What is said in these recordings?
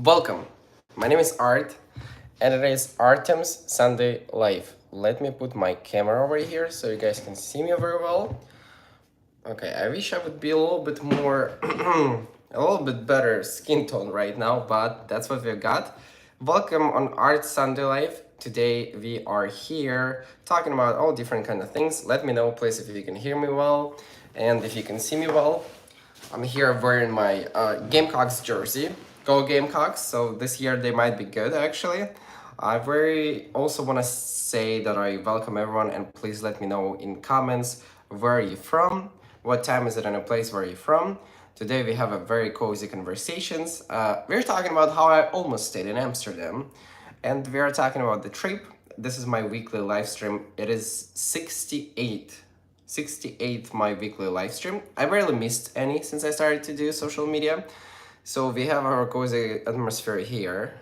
Welcome. My name is Art, and it is Artem's Sunday Life. Let me put my camera over here so you guys can see me very well. Okay, I wish I would be a little bit more, a little bit better skin tone right now, but that's what we've got. Welcome on Art Sunday Life. Today we are here talking about all different kind of things. Let me know, please, if you can hear me well and if you can see me well. I'm here wearing my Gamecocks jersey. Go Gamecocks! So this year they might be good actually. I very also want to say that I welcome everyone and please let me know in comments where are you from, what time is it in a place where are you from. Today we have a very cozy conversations. We're talking about how I almost stayed in Amsterdam, and we are talking about the trip. This is my weekly live stream. It is 68 my weekly live stream. I barely missed any since I started to do social media. So we have our cozy atmosphere here.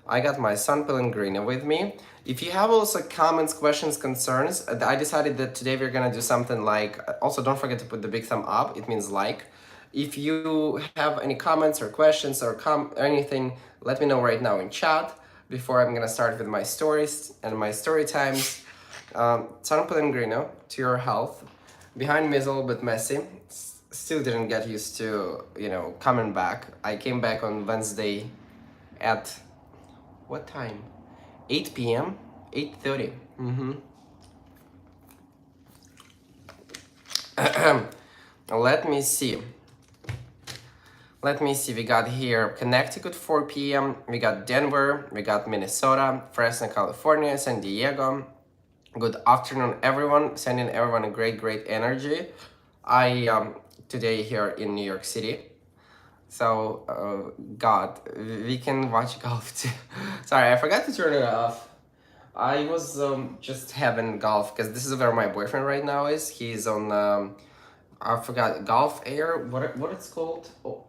I got my Sun Pellegrino with me. If you have also comments, questions, concerns, I decided that today we're gonna do something like, also don't forget to put the big thumb up, it means like. If you have any comments or questions or anything, let me know right now in chat before I'm gonna start with my stories and my story times. San Pellegrino, to your health. Behind me is a little bit messy. Still didn't get used to, coming back. I came back on Wednesday at what time? 8 p.m. 8:30. Let me see. We got here Connecticut 4 p.m. We got Denver. We got Minnesota, Fresno, California, San Diego. Good afternoon, everyone. Sending everyone a great energy. I today here in New York City. So, God, we can watch golf too. Sorry, I forgot to turn it off. I was just having golf because this is where my boyfriend right now is. He's on I forgot, golf air. What it's called? Oh,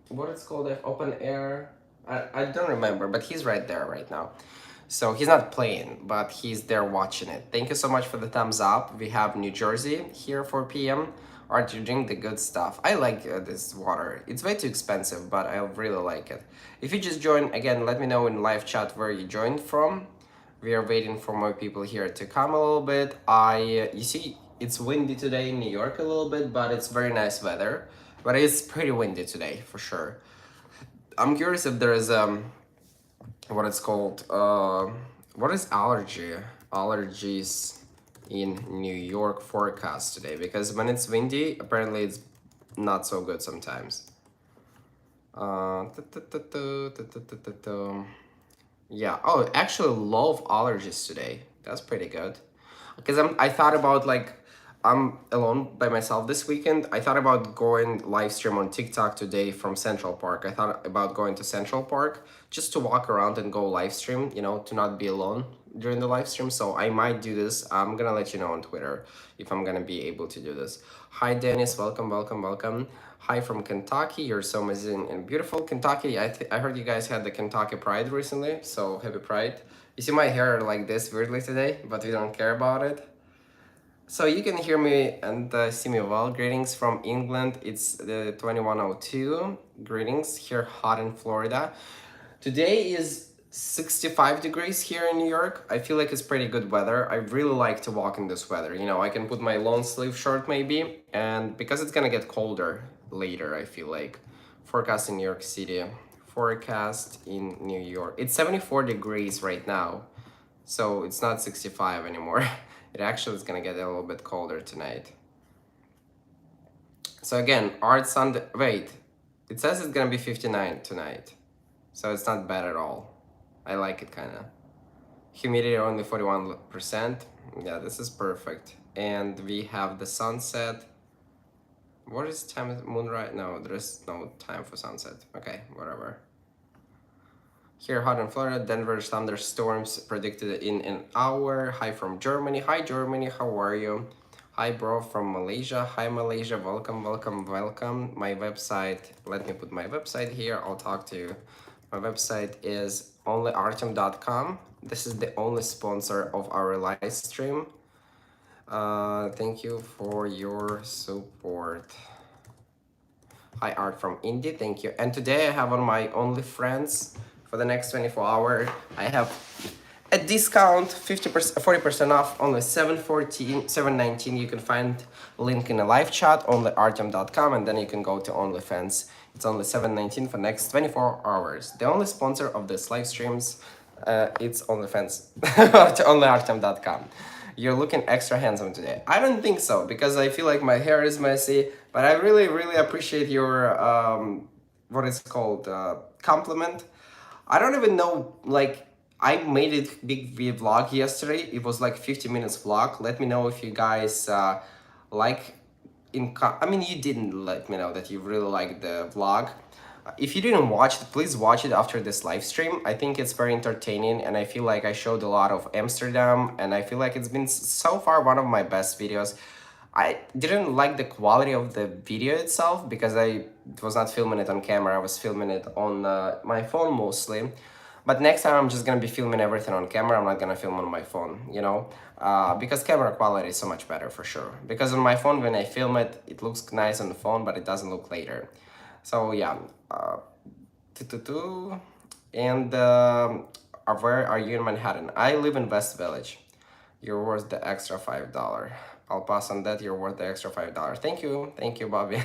what it's called? Open air. I don't remember, but he's right there right now. So he's not playing, but he's there watching it. Thank you so much for the thumbs up. We have New Jersey here 4 p.m. Aren't you drink the good stuff? I like this water. It's way too expensive, but I really like it. If you just joined, again, let me know in live chat where you joined from. We are waiting for more people here to come a little bit. You see, it's windy today in New York a little bit, but it's very nice weather. But it's pretty windy today, for sure. I'm curious if there is what it's called, what is allergies in New York forecast today, because when it's windy apparently it's not so good sometimes. Yeah, oh, actually low of allergies today. That's pretty good. Because I thought about like, I'm alone by myself this weekend. I thought about going live stream on TikTok today from Central Park. I thought about going to Central Park just to walk around and go live stream, to not be alone during the live stream. So I might do this. I'm gonna let you know on Twitter if I'm gonna be able to do this. Hi, Dennis. Welcome. Hi from Kentucky. You're so amazing and beautiful. Kentucky, I heard you guys had the Kentucky Pride recently, so happy Pride. You see my hair like this weirdly today, but we don't care about it. So you can hear me and see me well. Greetings from England. It's the 21:02. Greetings here, hot in Florida. Today is 65 degrees here in New York. I feel like it's pretty good weather. I really like to walk in this weather. I can put my long sleeve shirt maybe, and because it's gonna get colder later, I feel like. Forecast in New York City. Forecast in New York. It's 74 degrees right now, so it's not 65 anymore. It actually is gonna get a little bit colder tonight. So again, Art Sunday, wait, it says it's gonna be 59 tonight. So it's not bad at all. I like it kinda. Humidity only 41%. Yeah, this is perfect. And we have the sunset. What is time of moonrise? No, there is no time for sunset. Okay, whatever. Here, hot in Florida, Denver thunderstorms predicted in an hour. Hi from Germany. Hi Germany, how are you? Hi bro from Malaysia. Hi Malaysia, welcome. My website, let me put my website here. I'll talk to you. My website is onlyartem.com. This is the only sponsor of our live stream. Thank you for your support. Hi, Art from India. Thank you. And today I have on my OnlyFriends for the next 24 hours. I have a discount 50%, 40% off, only 714, 719. You can find link in the live chat, onlyartem.com, and then you can go to OnlyFans. It's only 719 for next 24 hours. The only sponsor of this live streams, it's OnlyFans, to onlyartem.com. You're looking extra handsome today. I don't think so because I feel like my hair is messy, but I really, really appreciate your what is called compliment. I don't even know, like, I made it big vlog yesterday. It was like 50 minutes vlog. Let me know if you guys like I mean, you didn't let me know that you really liked the vlog. If you didn't watch it, please watch it after this live stream. I think it's very entertaining, and I feel like I showed a lot of Amsterdam, and I feel like it's been so far one of my best videos. I didn't like the quality of the video itself because I was not filming it on camera. I was filming it on my phone mostly. But next time I'm just gonna be filming everything on camera. I'm not gonna film on my phone, you know, because camera quality is so much better for sure. Because on my phone, when I film it, it looks nice on the phone, but it doesn't look later. So yeah, and where are you in Manhattan? I live in West Village. You're worth the extra $5. I'll pass on that. You're worth the extra $5. Thank you, Bobby.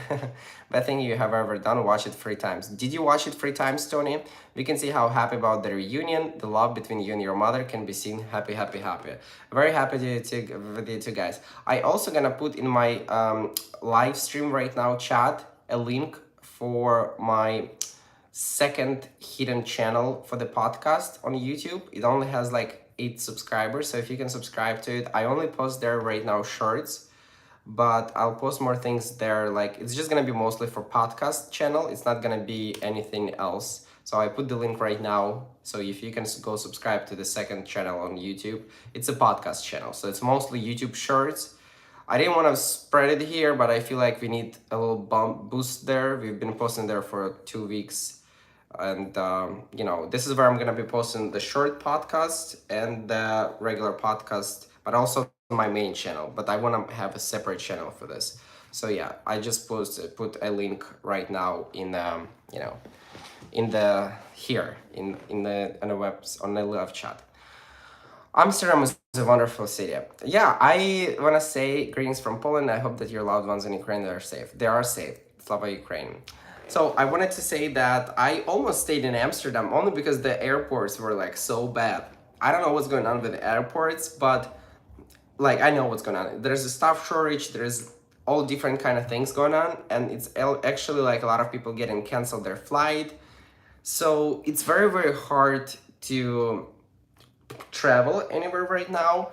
Best thing you have ever done. Watch it 3 times. Did you watch it 3 times, Tony? We can see how happy about the reunion. The love between you and your mother can be seen. Happy, happy, happy. Very happy with you two guys. I also gonna put in my live stream right now chat a link for my second hidden channel for the podcast on YouTube. It only has like 8 subscribers, so if you can subscribe to it, I only post there right now shorts, but I'll post more things there. Like, it's just gonna be mostly for podcast channel. It's not gonna be anything else. So I put the link right now. So if you can go subscribe to the second channel on YouTube, it's a podcast channel. So it's mostly YouTube shorts. I didn't want to spread it here, but I feel like we need a little boost there. We've been posting there for 2 weeks. And, you know, this is where I'm going to be posting the short podcast and the regular podcast, but also my main channel. But I want to have a separate channel for this. So yeah, I just put a link right now in, you know, in the here in the on the webs on the live chat. Amsterdam is a wonderful city. Yeah, I want to say greetings from Poland. I hope that your loved ones in Ukraine are safe. They are safe. Slava Ukraine. So I wanted to say that I almost stayed in Amsterdam only because the airports were like so bad. I don't know what's going on with the airports, but like I know what's going on. There's a staff shortage. There's all different kind of things going on, and it's actually like a lot of people getting canceled their flight. So it's very, very hard to travel anywhere right now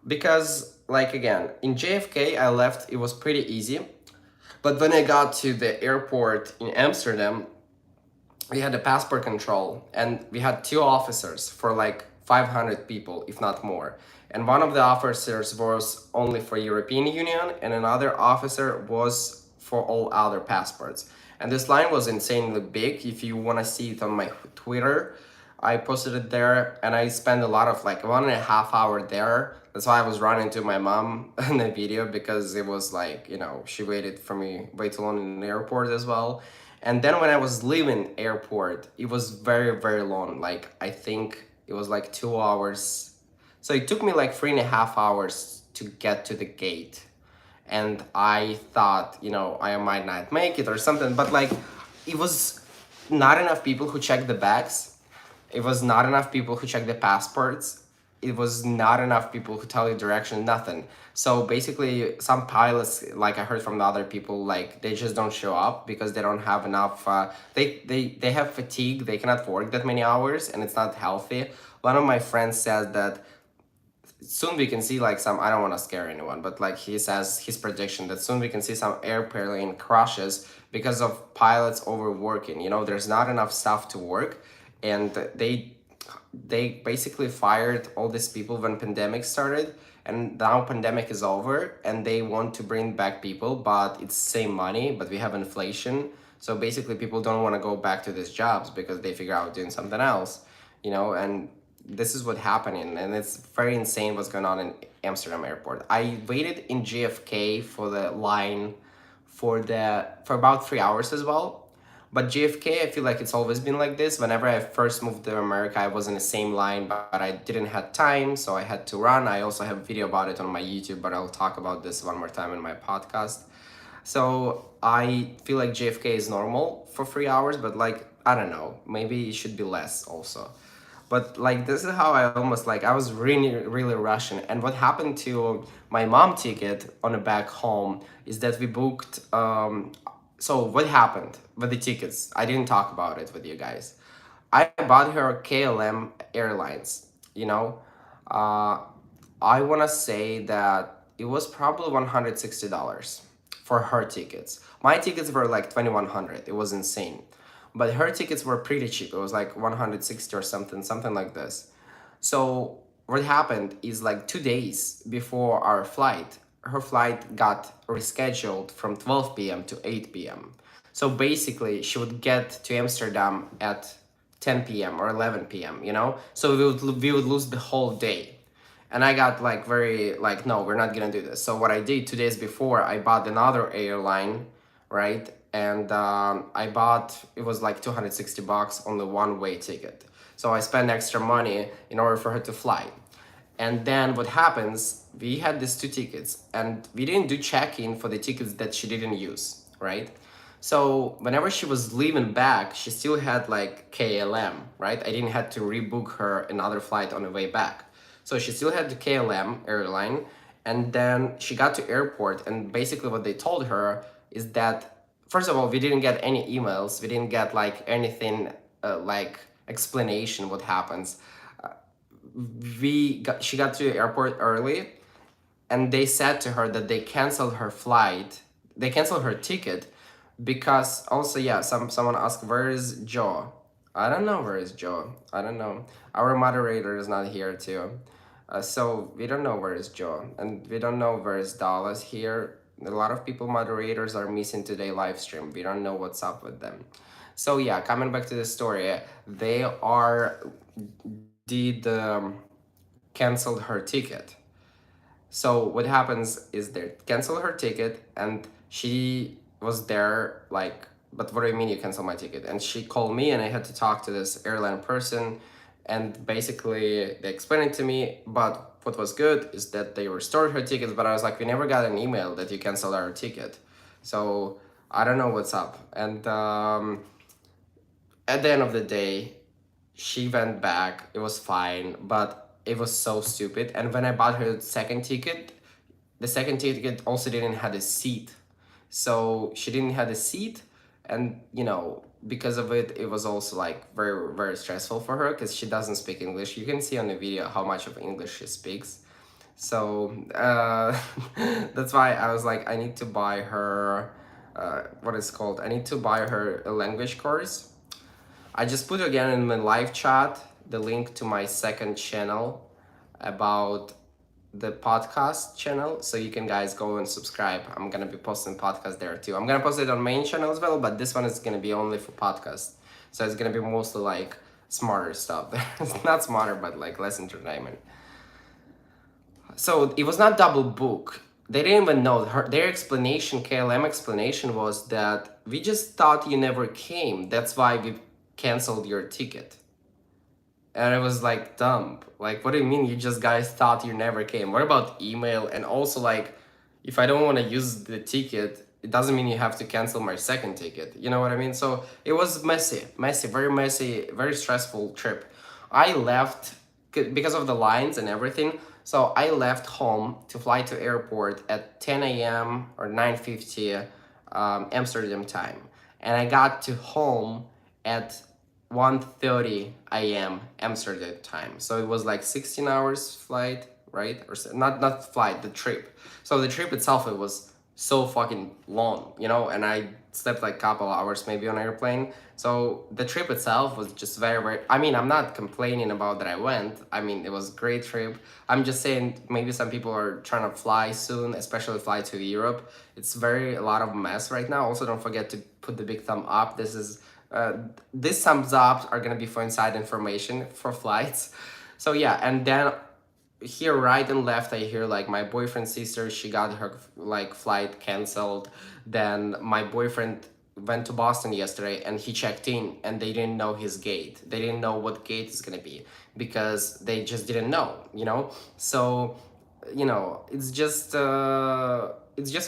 because, like, again, in JFK I left, it was pretty easy, but when I got to the airport in Amsterdam, we had a passport control and we had 2 officers for like 500 people, if not more. And one of the officers was only for European Union and another officer was for all other passports. And this line was insanely big. If you want to see it on my Twitter, I posted it there, and I spent a lot of like 1.5 hours there. That's why I was running to my mom in the video, because it was like, you know, she waited for me way too long in the airport as well. And then when I was leaving airport, it was very, very long. Like, I think it was like 2 hours. So it took me like 3.5 hours to get to the gate. And I thought, you know, I might not make it or something, but like, it was not enough people who checked the bags. It was not enough people who checked the passports. It was not enough people who tell you direction, nothing. So basically, some pilots, like I heard from the other people, like they just don't show up because they don't have enough, they have fatigue, they cannot work that many hours, and it's not healthy. One of my friends said that soon we can see like some, I don't want to scare anyone, but like he says his prediction that soon we can see some airplane crashes because of pilots overworking. You know, there's not enough staff to work, and they basically fired all these people when pandemic started, and now pandemic is over and they want to bring back people, but it's same money, but we have inflation. So basically people don't want to go back to these jobs because they figure out doing something else, you know. And this is what happening, and it's very insane what's going on in Amsterdam airport. I waited in JFK for the line for about 3 hours as well. But JFK, I feel like it's always been like this. Whenever I first moved to America, I was in the same line, but I didn't have time, so I had to run. I also have a video about it on my YouTube, but I'll talk about this one more time in my podcast. So I feel like JFK is normal for 3 hours, but like, I don't know, maybe it should be less also. But like, this is how I almost like, I was really, really rushing. And what happened to my mom ticket on the back home is that we booked, so what happened with the tickets? I didn't talk about it with you guys. I bought her KLM Airlines, you know. Uh, I want to say that it was probably $160 for her tickets. My tickets were like 2,100. It was insane. But her tickets were pretty cheap. It was like 160 or something like this. So what happened is like 2 days before our flight, her flight got rescheduled from 12 p.m. to 8 p.m. So basically, she would get to Amsterdam at 10 p.m. or 11 p.m., you know? So we would lose the whole day. And I got like very like, no, we're not gonna do this. So what I did 2 days before, I bought another airline, right? And I bought, it was like 260 bucks on the one-way ticket. So I spent extra money in order for her to fly. And then what happens, we had these two tickets and we didn't do check-in for the tickets that she didn't use, right? So whenever she was leaving back, she still had like KLM, right? I didn't have to rebook her another flight on the way back. So she still had the KLM airline, and then she got to airport, and basically what they told her is that, first of all, we didn't get any emails, we didn't get like anything like explanation what happens. She got to the airport early, and they said to her that they canceled her flight, they canceled her ticket, because also, yeah, someone asked, where is Joe? I don't know where is Joe. I don't know. Our moderator is not here too. So we don't know where is Joe, and we don't know where is Dallas here. A lot of people, moderators, are missing today live stream. We don't know what's up with them. So yeah, coming back to the story, they are did canceled her ticket. So what happens is they cancel her ticket, and she was there like, but what do you mean you cancel my ticket? And she called me, and I had to talk to this airline person, and basically they explained it to me. But what was good is that they restored her tickets, but I was like, we never got an email that you canceled our ticket. So I don't know what's up. And at the end of the day, she went back. It was fine, but it was so stupid. And when I bought her second ticket, the second ticket also didn't have a seat. So she didn't have a seat, and because of it, it was also like very, very stressful for her because she doesn't speak English. You can see on the video how much of English she speaks. So that's why I was like, I need to buy her what is called, I need to buy her a language course. I just put again in my live chat the link to my second channel about the podcast channel, so you can guys go and subscribe. I'm gonna be posting podcast there too. I'm gonna post it on main channel as well, but this one is gonna be only for podcast. So it's gonna be mostly like smarter stuff. It's not smarter, but like less entertainment. So it was not double book. They didn't even know their explanation. KLM explanation was that we just thought you never came. That's why we canceled your ticket. And it was like, dumb. Like, what do you mean you just guys thought you never came? What about email? And also, like, if I don't want to use the ticket, it doesn't mean you have to cancel my second ticket. You know what I mean? So it was messy, very messy, very stressful trip. I left because of the lines and everything. So I left home to fly to airport at 10 a.m. or 9:50 Amsterdam time. And I got to home at 1:30 a.m. Amsterdam time. So it was like 16 hours flight, right? Or not flight, the trip. So the trip itself, it was so fucking long, and I slept like a couple hours maybe on airplane. So the trip itself was just very, very, I mean, I'm not complaining about that I went. I mean, it was a great trip. I'm just saying maybe some people are trying to fly soon, especially fly to Europe. It's a lot of mess right now. Also, don't forget to put the big thumb up. These thumbs up are gonna be for inside information for flights. So yeah, and then here right and left I hear like my boyfriend's sister, she got her like flight canceled. Then my boyfriend went to Boston yesterday and he checked in and they didn't know his gate. They didn't know what gate is gonna be because they just didn't know, you know. So it's just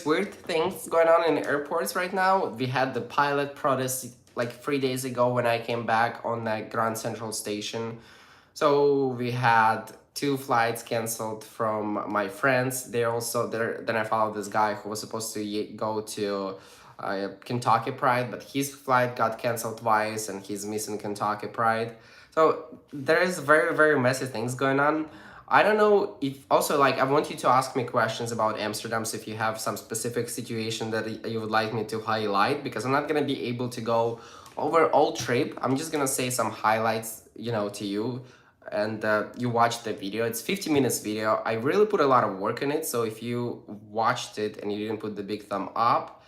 weird things going on in airports right now. We had the pilot protest like 3 days ago when I came back on the Grand Central Station. So we had two flights canceled from my friends. They also there. Then I followed this guy who was supposed to go to Kentucky Pride, but his flight got canceled twice, and he's missing Kentucky Pride. So there is very messy things going on. I don't know if also like I want you to ask me questions about Amsterdam. So if you have some specific situation that you would like me to highlight, because I'm not gonna be able to go over all trip. I'm just gonna say some highlights, to you, and you watch the video. It's 50 minutes video. I really put a lot of work in it. So if you watched it and you didn't put the big thumb up,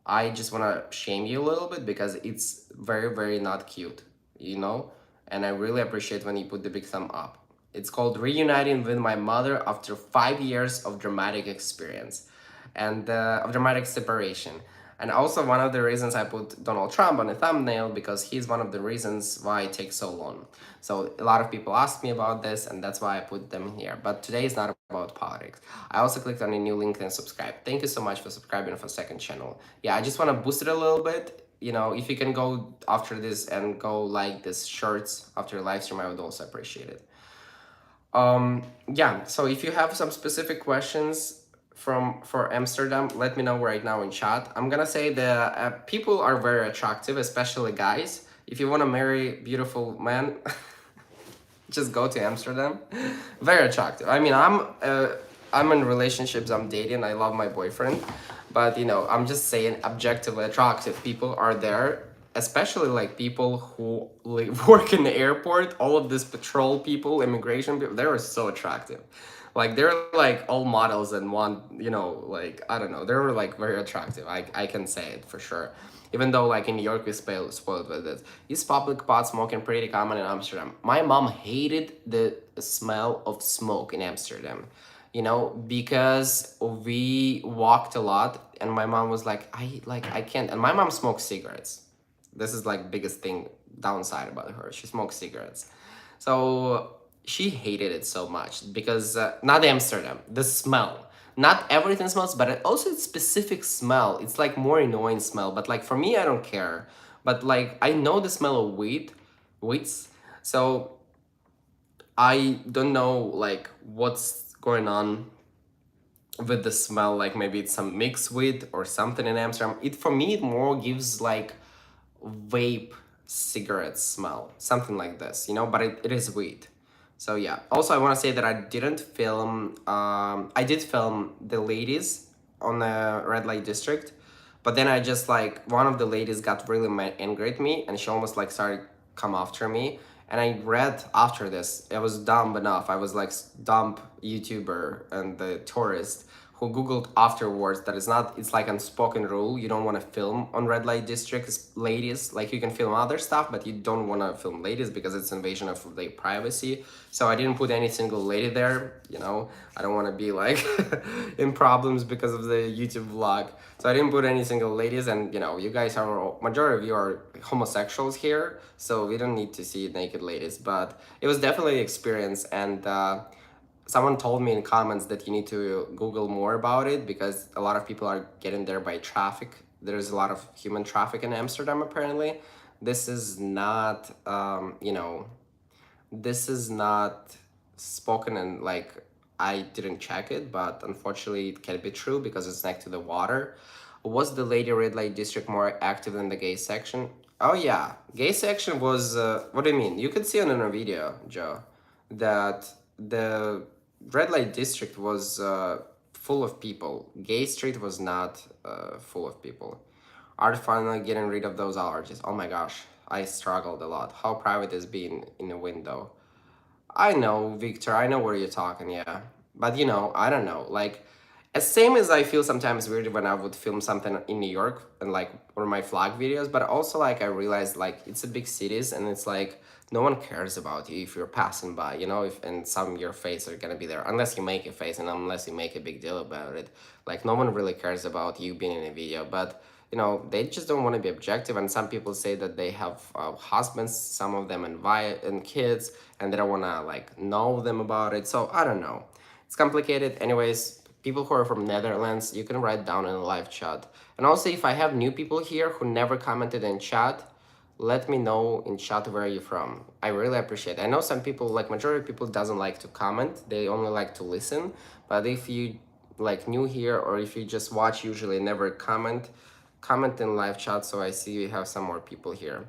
I just want to shame you a little bit because it's very not cute, you know? And I really appreciate when you put the big thumb up. It's called Reuniting with My Mother After 5 years of Dramatic Experience and of dramatic separation. And also one of the reasons I put Donald Trump on the thumbnail because he's one of the reasons why it takes so long. So a lot of people ask me about this and that's why I put them here. But today is not about politics. I also clicked on a new link and subscribe. Thank you so much for subscribing for second channel. Yeah, I just want to boost it a little bit. If you can go after this and go like this shirts after the live stream, I would also appreciate it. Yeah, so if you have some specific questions for Amsterdam, let me know right now in chat. I'm gonna say the people are very attractive, especially guys. If you want to marry beautiful men, just go to Amsterdam. Very attractive. I mean, I'm in relationships. I'm dating. I love my boyfriend, but I'm just saying, objectively attractive people are there. Especially like people who work in the airport. All of these patrol people, immigration people, they are so attractive. Like they're like all models and one. Like I don't know. They're like very attractive. I can say it for sure. Even though like in New York we spoiled with it. Is public pot smoking pretty common in Amsterdam? My mom hated the smell of smoke in Amsterdam, because we walked a lot and my mom was like, I can't. And my mom smokes cigarettes. This is like biggest thing downside about her. She smokes cigarettes. So she hated it so much because not Amsterdam, the smell. Not everything smells, but also it's specific smell. It's like more annoying smell. But like for me, I don't care. But like I know the smell of weeds. So I don't know like what's going on with the smell. Like maybe it's some mixed weed or something in Amsterdam. It for me it more gives like vape cigarette smell, something like this, but it is weed. So yeah, also I want to say that I didn't film I did film the ladies on the red light district, but then I just like one of the ladies got really angry at me and she almost like started come after me. And I read after this, I was dumb enough, I was like dumb YouTuber and the tourist who googled afterwards that it's like unspoken rule, you don't want to film on red light districts ladies. Like you can film other stuff but you don't want to film ladies because it's invasion of their privacy. So I didn't put any single lady there. I don't want to be like in problems because of the YouTube vlog. So I didn't put any single ladies. And you guys are, majority of you are homosexuals here, so we don't need to see naked ladies. But it was definitely an experience. And someone told me in comments that you need to Google more about it because a lot of people are getting there by traffic. There's a lot of human traffic in Amsterdam, apparently. This is not, this is not spoken and like, I didn't check it, but unfortunately it can be true because it's next to the water. Was the lady red light district more active than the gay section? Oh yeah, gay section was, what do you mean? You could see on a video, Joe, that the red light district was full of people. Gay street was not full of people. Are finally getting rid of those allergies? Oh my gosh, I struggled a lot. How private is being in a window? I know, Victor, I know where you're talking, yeah. But I don't know. Like, as same as I feel sometimes weird when I would film something in New York and like or my vlog videos, but also like I realized like it's a big cities and it's like no one cares about you if you're passing by, you know, if and some your face are gonna be there unless you make a face and unless you make a big deal about it. Like no one really cares about you being in a video, but you know they just don't want to be objective. And some people say that they have husbands, some of them invite and kids, and they don't want to like know them about it. So I don't know. It's complicated. Anyways, people who are from Netherlands, you can write down in a live chat. And also, if I have new people here who never commented in chat, let me know in chat where you're from. I really appreciate it. I know some people, like majority of people doesn't like to comment. They only like to listen. But if you like new here or if you just watch usually never comment, comment in live chat so I see you have some more people here.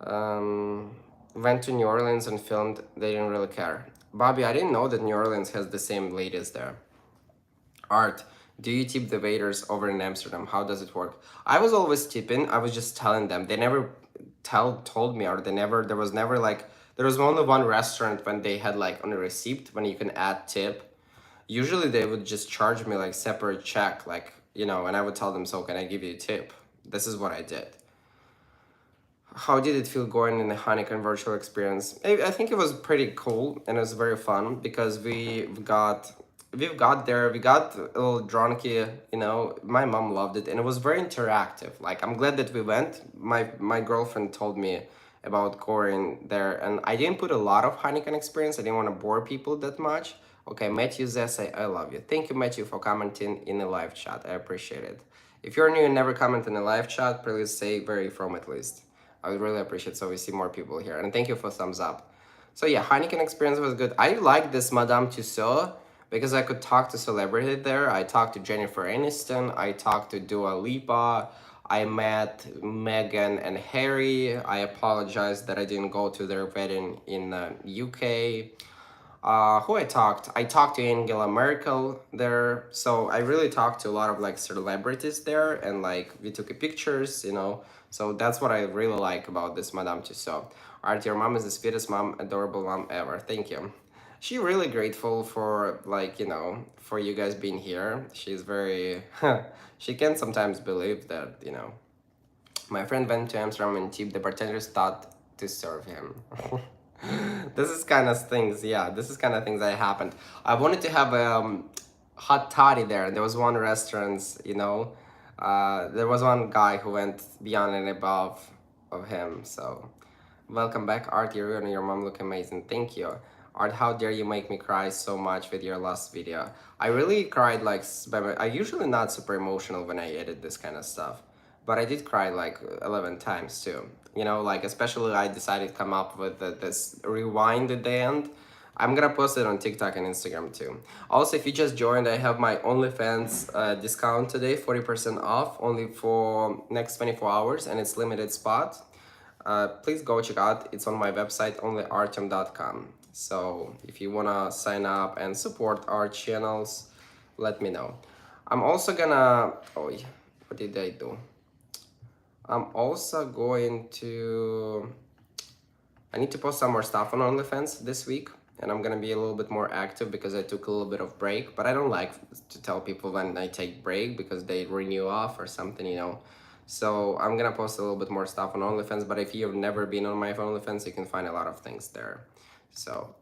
Um, Went to New Orleans and filmed. They didn't really care. Bobby, I didn't know that New Orleans has the same ladies there. Art, do you tip the waiters over in Amsterdam? How does it work? I was always tipping. I was just telling them. They never told me, or they never. There was never like there was only one restaurant when they had like on a receipt when you can add tip. Usually they would just charge me like separate check, like you know, and I would tell them, so can I give you a tip? This is what I did. How did it feel going in the Heineken virtual experience? I think it was pretty cool and it was very fun because we've got there, we got a little drunky, you know. My mom loved it and it was very interactive. Like I'm glad that we went. My girlfriend told me about going there and I didn't put a lot of Heineken experience. I didn't want to bore people that much. Okay, Matthew Zess, I love you. Thank you, Matthew, for commenting in the live chat. I appreciate it. If you're new and never comment in the live chat, please say where you're from at least. I would really appreciate so we see more people here. And thank you for thumbs up. So yeah, Heineken experience was good. I like this Madame Tussauds because I could talk to celebrity there. I talked to Jennifer Aniston. I talked to Dua Lipa. I met Meghan and Harry. I apologize that I didn't go to their wedding in the UK. Who I talked? I talked to Angela Merkel there. So I really talked to a lot of like celebrities there and like we took pictures, you know. So that's what I really like about this Madame Tussauds. Art, your mom is the sweetest mom, adorable mom ever. Thank you. She really grateful for like, you know, for you guys being here. She's very, she can sometimes believe that, you know. My friend went to Amsterdam and tipped the bartenders thought to serve him. This is kind of things, yeah, this is kind of things that happened. I wanted to have hot toddy there. There was one restaurant, you know, there was one guy who went beyond and above of him. So welcome back, Art. You and your mom look amazing. Thank you. Art, how dare you make me cry so much with your last video? I really cried like I usually not super emotional when I edit this kind of stuff, but I did cry like 11 times too. You know, like especially I decided to come up with this rewind at the end. I'm gonna post it on TikTok and Instagram too. Also, if you just joined, I have my OnlyFans discount today, 40% off, only for next 24 hours, and it's limited spot. Please go check out. It's on my website, onlyartyom.com. So if you wanna sign up and support our channels, let me know. I'm also gonna. Oh, what did I do? I'm also going to. I need to post some more stuff on OnlyFans this week, and I'm gonna be a little bit more active because I took a little bit of break. But I don't like to tell people when I take break because they renew off or something, you know. So I'm gonna post a little bit more stuff on OnlyFans. But if you've never been on my OnlyFans, you can find a lot of things there. So,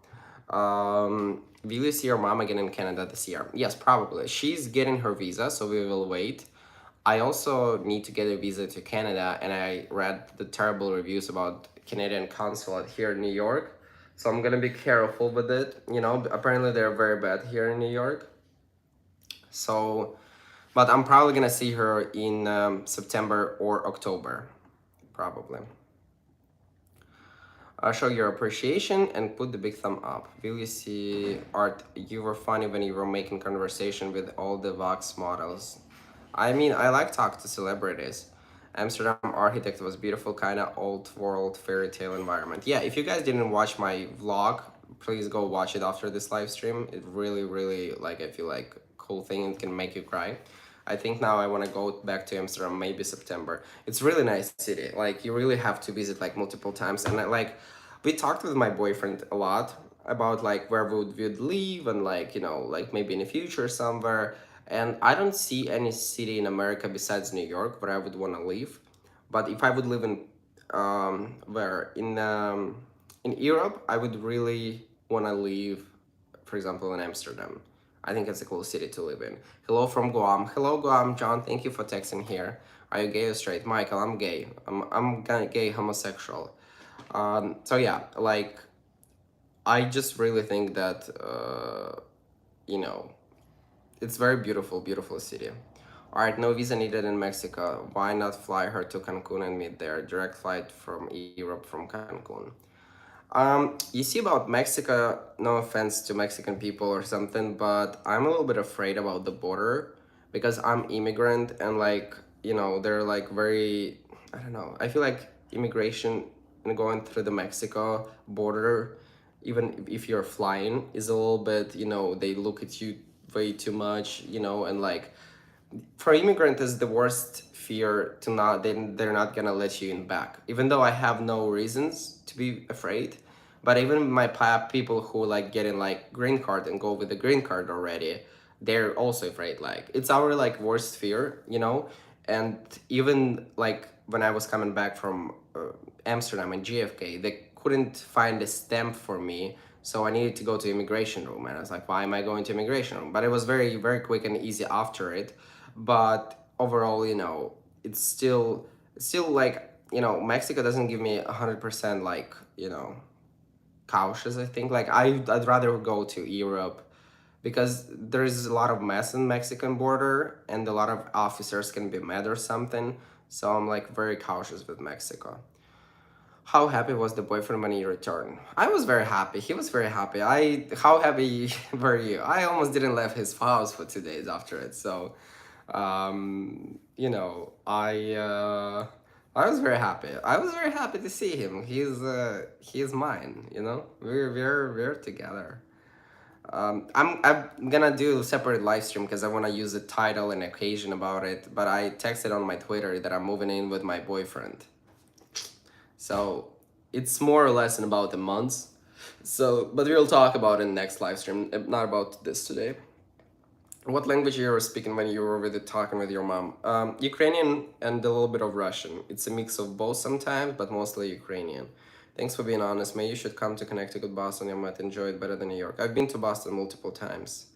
will you see your mom again in Canada this year? Yes, probably. She's getting her visa, so we will wait. I also need to get a visa to Canada, and I read the terrible reviews about Canadian consulate here in New York. So I'm gonna be careful with it. You know, apparently they're very bad here in New York. So, but I'm probably gonna see her in September or October, probably. Show your appreciation and put the big thumb up. Will you see Art? You were funny when you were making conversation with all the Vox models. I mean, I like talk to celebrities. Amsterdam architect was beautiful, kind of old world fairy tale environment. Yeah, if you guys didn't watch my vlog, please go watch it after this live stream. It really, really like I feel like cool thing. It can make you cry. I think now I want to go back to Amsterdam maybe September. It's really nice city. Like you really have to visit like multiple times. And like we talked with my boyfriend a lot about like where we'd live and like you know like maybe in the future somewhere. And I don't see any city in America besides New York where I would want to live. But if I would live in where in in Europe, I would really want to live, for example, in Amsterdam. I think it's a cool city to live in. Hello from Guam. Hello, Guam. John, thank you for texting here. Are you gay or straight? Michael, I'm gay. I'm gay homosexual. So yeah, like, I just really think that, you know, it's very beautiful, beautiful city. All right, no visa needed in Mexico. Why not fly her to Cancun and meet there? Direct flight from Europe from Cancun. You see about Mexico, no offense to Mexican people or something, but I'm a little bit afraid about the border because I'm immigrant and like, they're like very, I don't know. I feel like immigration and going through the Mexico border, even if you're flying, is a little bit, they look at you way too much, and like for immigrant is the worst fear to not they're not gonna let you in back, even though I have no reasons to be afraid. But even my people who like getting like green card and go with the green card already, they're also afraid. Like it's our like worst fear, and even like when I was coming back from Amsterdam and GFK, they couldn't find a stamp for me, so I needed to go to immigration room, and I was like, why am I going to immigration room? But it was very, very quick and easy after it. But overall, it's still like, Mexico doesn't give me 100% like, cautious. I think like I'd rather go to Europe because there's a lot of mess in Mexican border and a lot of officers can be mad or something. So I'm like very cautious with Mexico. How happy was the boyfriend when he returned? I was very happy. He was very happy. How happy were you? I almost didn't leave his house for 2 days after it. So, I was very happy. I was very happy to see him. He's mine. We're together. I'm gonna do a separate live stream because I want to use a title and occasion about it. But I texted on my Twitter that I'm moving in with my boyfriend. So it's more or less in about a month. So, but we'll talk about it in next live stream, not about this today. What language you were speaking when you were talking with your mom? Ukrainian and a little bit of Russian. It's a mix of both sometimes, but mostly Ukrainian. Thanks for being honest. Maybe you should come to Connecticut, Boston. You might enjoy it better than New York. I've been to Boston multiple times.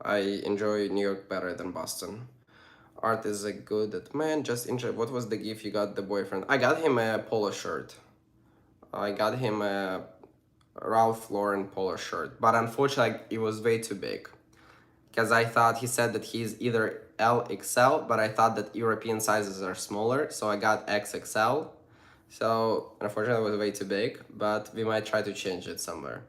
I enjoy New York better than Boston. Art is a good at man. Just enjoy. What was the gift you got the boyfriend? I got him a polo shirt. I got him a Ralph Lauren polo shirt, but unfortunately it was way too big. Because I thought he said that he's either LXL, but I thought that European sizes are smaller, so I got XXL. So unfortunately it was way too big, but we might try to change it somewhere.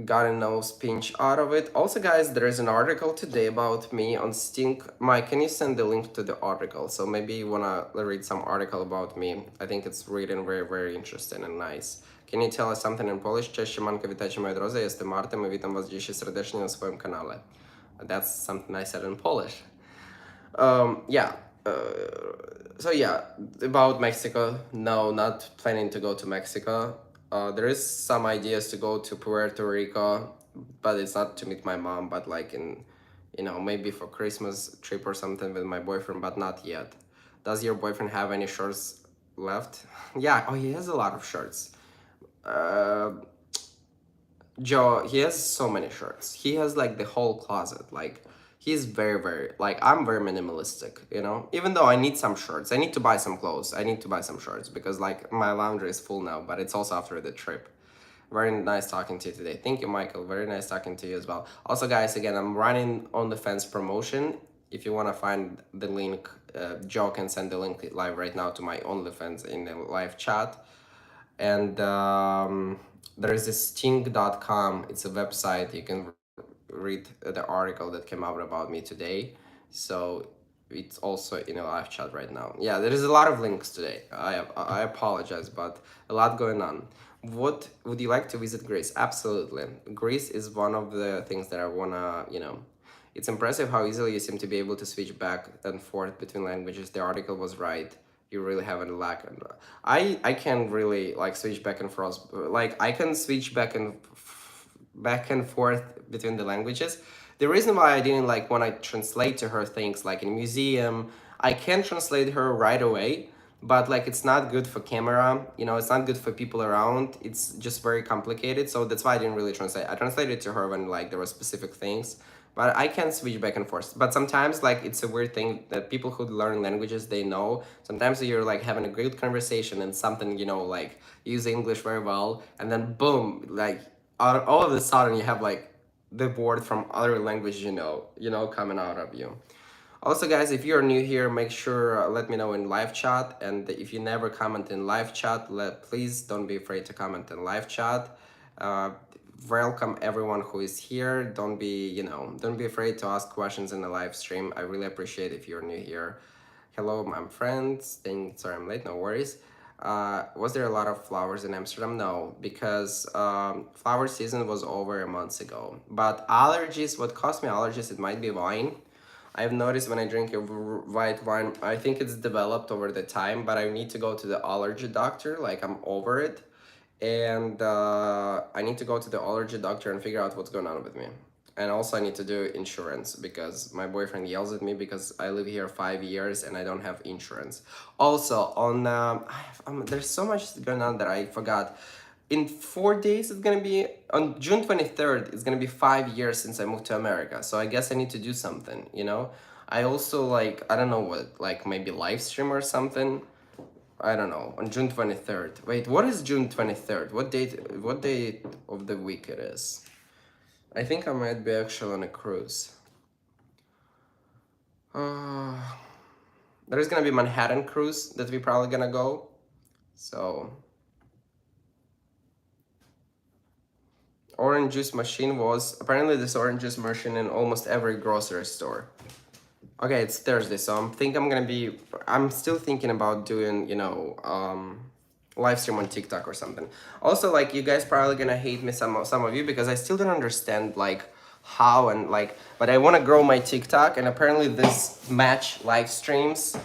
Got a nose pinch out of it. Also, guys, there is an article today about me on Stink. Mike, can you send the link to the article? So maybe you wanna read some article about me. I think it's written very, very interesting and nice. Can you tell us something in Polish? Cześć, siemanko, witajcie moi drodzy, jestem Martem i witam was dzisiaj serdecznie na swoim kanale. That's something I said in Polish. Yeah. So yeah, about Mexico. No, not planning to go to Mexico. There is some ideas to go to Puerto Rico, but it's not to meet my mom, but like in, maybe for Christmas trip or something with my boyfriend, but not yet. Does your boyfriend have any shirts left? Yeah, oh, he has a lot of shirts. Uh, Joe, he has so many shirts. He has like the whole closet. Like he's very, very like I'm very minimalistic, Even though I need some shirts, I need to buy some clothes. I need to buy some shirts because like my laundry is full now, but it's also after the trip. Very nice talking to you today. Thank you, Michael. Very nice talking to you as well. Also, guys, again, I'm running on the fence promotion. If you want to find the link, Joe can send the link live right now to my OnlyFans in the live chat. And there is this sting.com. It's a website. You can read the article that came out about me today. So it's also in a live chat right now. Yeah, there is a lot of links today. I apologize, but a lot going on. What would you like to visit Greece? Absolutely. Greece is one of the things that I wanna, it's impressive how easily you seem to be able to switch back and forth between languages. The article was right. You really haven't lack. I can really like switch back and forth. Like I can switch back and forth between the languages. The reason why I didn't like when I translate to her things like in museum, I can translate her right away, but like it's not good for camera, you know, it's not good for people around. It's just very complicated, so that's why I didn't really translate. I translated to her when like there were specific things, but I can switch back and forth. But sometimes like it's a weird thing that people who learn languages, they know sometimes you're like having a great conversation and something, you know, like use English very well, and then boom, like all of a sudden you have like the word from other language, you know, coming out of you. Also, guys, if you're new here, make sure let me know in live chat. And if you never comment in live chat, please don't be afraid to comment in live chat. Uh, Welcome everyone who is here. Don't be, don't be afraid to ask questions in the live stream. I really appreciate if you're new here. Hello, my friends. Sorry, I'm late. No worries. Was there a lot of flowers in Amsterdam? No, because flower season was over a month ago. But allergies, what caused me allergies? It might be wine. I've noticed when I drink a white wine, I think it's developed over the time, but I need to go to the allergy doctor. Like I'm over it, and I need to go to the allergy doctor and figure out what's going on with me. And also, I need to do insurance because my boyfriend yells at me because I live here 5 years and I don't have insurance. Also, on there's so much going on that I forgot. In 4 days, it's gonna be on June 23rd. It's gonna be 5 years since I moved to America. So I guess I need to do something. You know, I also like I don't know what, like maybe live stream or something. I don't know, on June 23rd. Wait, what is June 23rd? What day of the week it is? I think I might be actually on a cruise. Uh, there's gonna be Manhattan cruise that we probably gonna go. So orange juice machine was apparently this orange juice machine in almost every grocery store. Okay, it's Thursday, so I'm still thinking about doing, live stream on TikTok or something. Also, like you guys probably gonna hate me, some of you, because I still don't understand like how and like, but I want to grow my TikTok, and apparently this match live streams,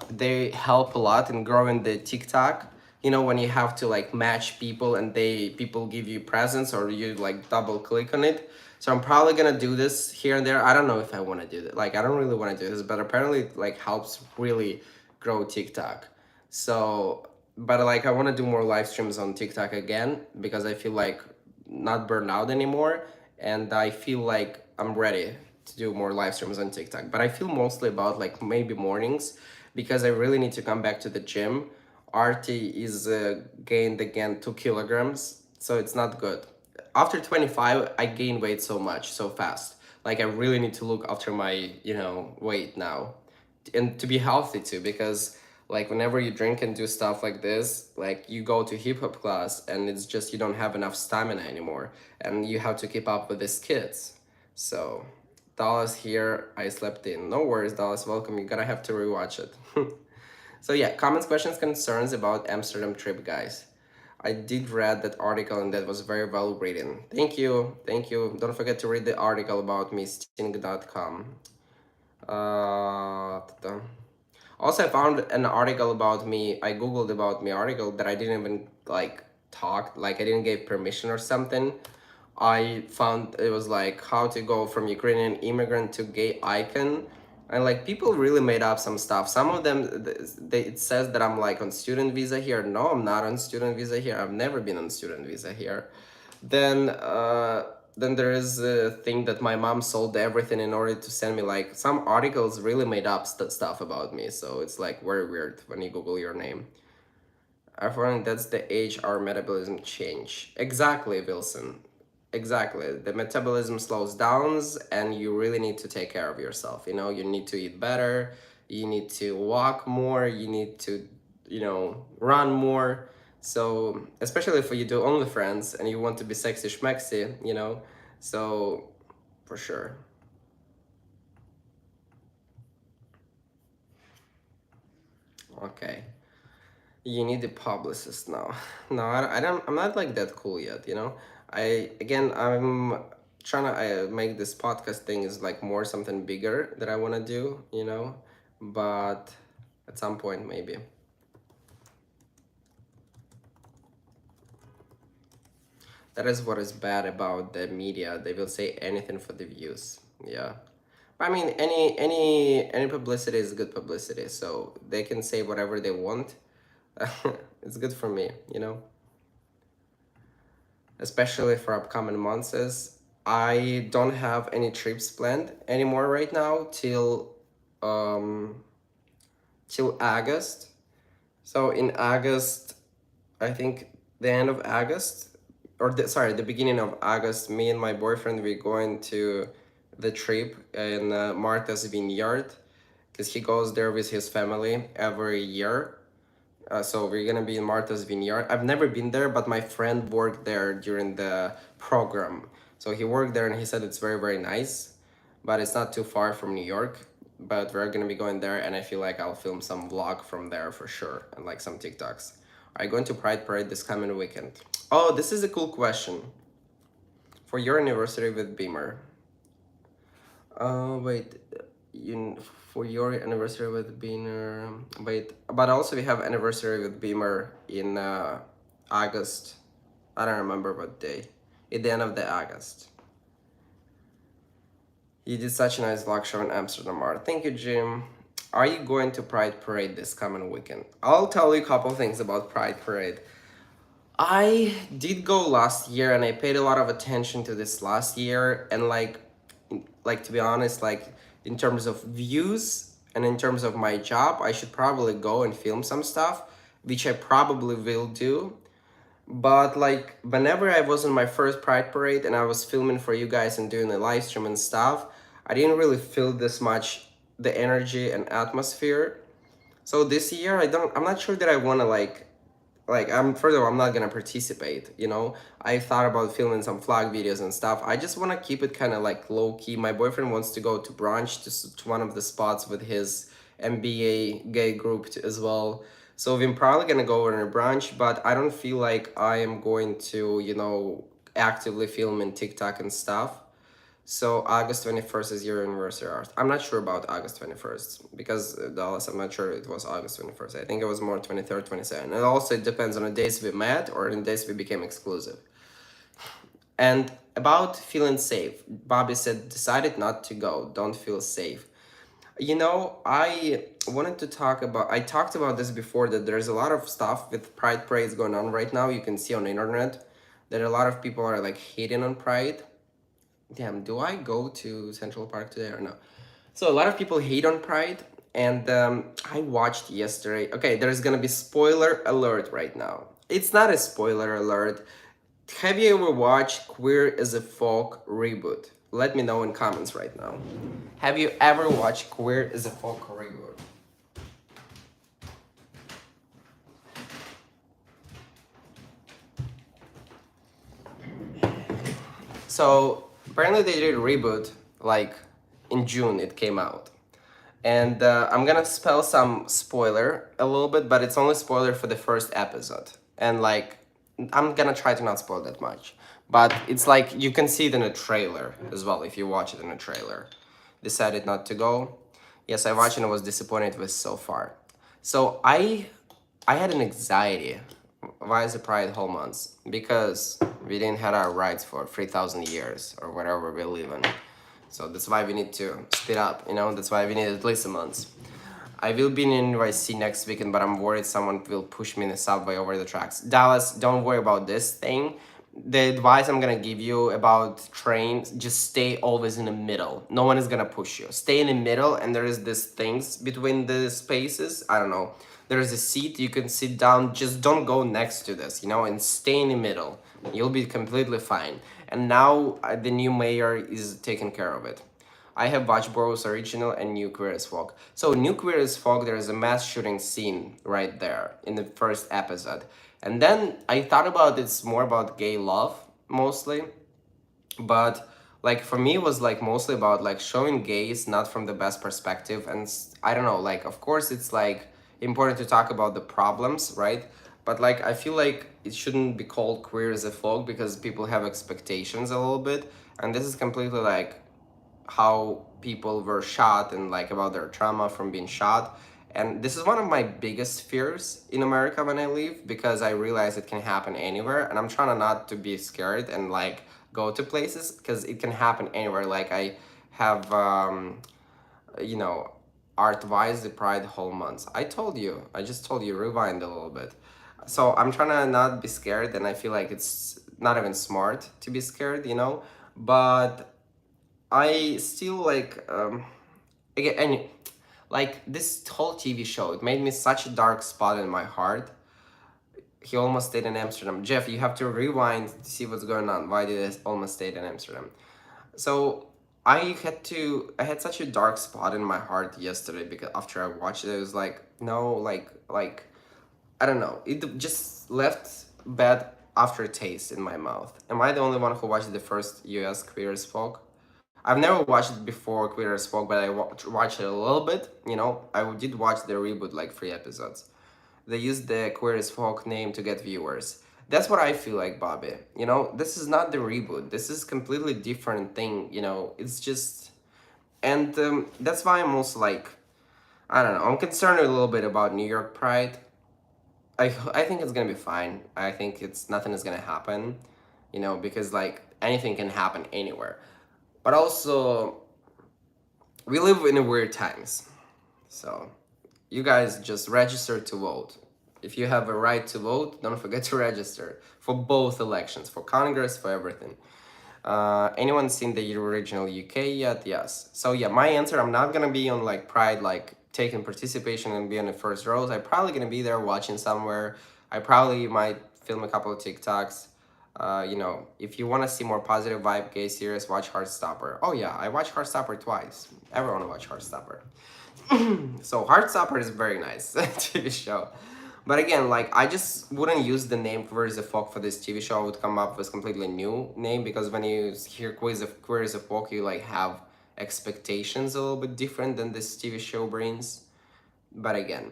they help a lot in growing the TikTok. You know, when you have to like match people and people give you presents or you like double click on it. So I'm probably gonna do this here and there. I don't know if I want to do that. Like I don't really want to do this, but apparently it like helps really grow TikTok. So, but like I want to do more live streams on TikTok again because I feel like not burned out anymore, and I feel like I'm ready to do more live streams on TikTok. But I feel mostly about like maybe mornings because I really need to come back to the gym. Artie is gained again 2 kilograms, so it's not good. After 25, I gain weight so much, so fast. Like I really need to look after my, weight now, and to be healthy too, because like whenever you drink and do stuff like this, like you go to hip hop class and it's just you don't have enough stamina anymore, and you have to keep up with these kids. So Dallas here, I slept in. No worries, Dallas, welcome. You're gonna have to rewatch it. So yeah, comments, questions, concerns about Amsterdam trip, guys. I did read that article and that was very well written. Thank you, thank you. Don't forget to read the article about me, sting.com. Also, I found an article about me. I googled about me article that I didn't even like talk. Like I didn't give permission or something. I found it was like how to go from Ukrainian immigrant to gay icon, and like people really made up some stuff. Some of them, it says that I'm like on student visa here. No, I'm not on student visa here. I've never been on student visa here. Then then there is a thing that my mom sold everything in order to send me like some articles really made up stuff about me. So it's like very weird when you Google your name. I find that's the age our metabolism change. Exactly, Wilson. Exactly. The metabolism slows down and you really need to take care of yourself. You know, you need to eat better, you need to walk more, you need to, run more. So, especially if you do OnlyFans and you want to be sexy schmexy, so for sure. Okay. You need a publicist now. No, I don't. I'm not like that cool yet. I'm trying to make this podcast thing is like more something bigger that I want to do. But at some point maybe. That is what is bad about the media. They will say anything for the views. Yeah. I mean, any publicity is good publicity, so they can say whatever they want. It's good for me, you know. Especially for upcoming months. Is I don't have any trips planned anymore right now um till August. So in August, I think the end of August, sorry, the beginning of August, me and my boyfriend we going to the trip in Martha's Vineyard, because he goes there with his family every year. So we're gonna be in Martha's Vineyard. I've never been there, but my friend worked there during the program. So he worked there and he said it's very, very nice, but it's not too far from New York. But we're gonna be going there, and I feel like I'll film some vlog from there for sure, and like some TikToks. Are you going to Pride Parade this coming weekend? Oh, this is a cool question. For your anniversary with Beamer. Wait, you for your anniversary with Beamer. Wait, but also we have anniversary with Beamer in August. I don't remember what day. At the end of the August. You did such a nice vlog show in Amsterdam art. Thank you, Jim. Are you going to Pride Parade this coming weekend? I'll tell you a couple things about Pride Parade. I did go last year and I paid a lot of attention to this last year, and like to be honest, like in terms of views and in terms of my job, I should probably go and film some stuff, which I probably will do. But like whenever I was on my first Pride Parade and I was filming for you guys and doing the live stream and stuff, I didn't really feel this much the energy and atmosphere. So this year I'm not sure that I want to I'm not gonna participate, you know. I thought about filming some vlog videos and stuff. I just want to keep it kind of like low key. My boyfriend wants to go to brunch to one of the spots with his MBA gay group as well. So we're probably gonna go on a brunch, but I don't feel like I am going to, you know, actively film in TikTok and stuff. So August 21st is your anniversary art. I'm not sure about August 21st because Dallas, I'm not sure it was August 21st. I think it was more 23rd, 22nd. And also it depends on the days we met or the days we became exclusive. And about feeling safe, Bobby said, decided not to go, don't feel safe. You know, I talked about this before, that there's a lot of stuff with Pride parades going on right now. You can see on the internet that a lot of people are like hating on Pride. Damn, do I go to Central Park today or no? So a lot of people hate on Pride, and I watched yesterday. Okay, there's gonna be spoiler alert right now. It's not a spoiler alert. Have you ever watched Queer as a Folk reboot? Let me know in comments right now. Have you ever watched Queer as a Folk reboot? So apparently they did a reboot, like in June it came out. And I'm gonna spell some spoiler a little bit, but it's only spoiler for the first episode. And like, I'm gonna try to not spoil that much. But it's like, you can see it in a trailer as well, if you watch it in a trailer. Decided not to go. Yes, I watched and I was disappointed with so far. So I had an anxiety. Why is it Pride whole months? Because we didn't have our rights for 3,000 years or whatever we live in. So that's why we need to speed up, you know, that's why we need at least a month. I will be in NYC next weekend, but I'm worried someone will push me in the subway over the tracks. Dallas, don't worry about this thing. The advice I'm gonna give you about trains, just stay always in the middle. No one is gonna push you. Stay in the middle, and there is this things between the spaces. I don't know. There is a seat you can sit down. Just don't go next to this, you know, and stay in the middle. You'll be completely fine. And now the new mayor is taking care of it. I have watched Boros Original and New Queer as Folk. So New Queer as Folk, there is a mass shooting scene right there in the first episode. And then I thought about it's more about gay love, mostly. But like for me, it was like mostly about like showing gays not from the best perspective. And I don't know, like of course it's like important to talk about the problems, right? But like I feel like it shouldn't be called Queer as a Folk because people have expectations a little bit. And this is completely like how people were shot and like about their trauma from being shot. And this is one of my biggest fears in America when I leave, because I realize it can happen anywhere, and I'm trying to not to be scared and like go to places because it can happen anywhere. Like I have you know, art-wise the Pride whole months. I told you. I just told you. Rewind a little bit. So I'm trying to not be scared, and I feel like it's not even smart to be scared, you know. But I still like again, and like this whole TV show. It made me such a dark spot in my heart. He almost stayed in Amsterdam. Jeff, you have to rewind to see what's going on. Why did I almost stayed in Amsterdam? So I had such a dark spot in my heart yesterday because after I watched it, it was like no, like I don't know. It just left bad aftertaste in my mouth. Am I the only one who watched the first U.S. Queer as Folk? I've never watched it before Queer as Folk, but I watched it a little bit. You know, I did watch the reboot, like 3 episodes. They used the Queer as Folk name to get viewers. That's what I feel like, Bobby. You know, this is not the reboot. This is completely different thing. You know, it's just, and that's why I'm also like, I don't know. I'm concerned a little bit about New York Pride. I think it's gonna be fine. I think it's nothing is gonna happen. You know, because like anything can happen anywhere. But also, we live in weird times. So, you guys just register to vote. If you have a right to vote, don't forget to register for both elections, for Congress, for everything. Anyone seen the original UK yet? Yes. So yeah, my answer, I'm not gonna be on like Pride, like taking participation and be on the first rows. I'm probably gonna be there watching somewhere. I probably might film a couple of TikToks. You know, if you want to see more positive vibe gay series, watch Heartstopper. Oh yeah, I watched Heartstopper twice. Everyone watch Heartstopper. So Heartstopper is very nice TV show. But again, like I just wouldn't use the name Queer as a Folk for this TV show. I would come up with completely new name because when you hear Queer as a Folk, you like have expectations a little bit different than this TV show brings. But again,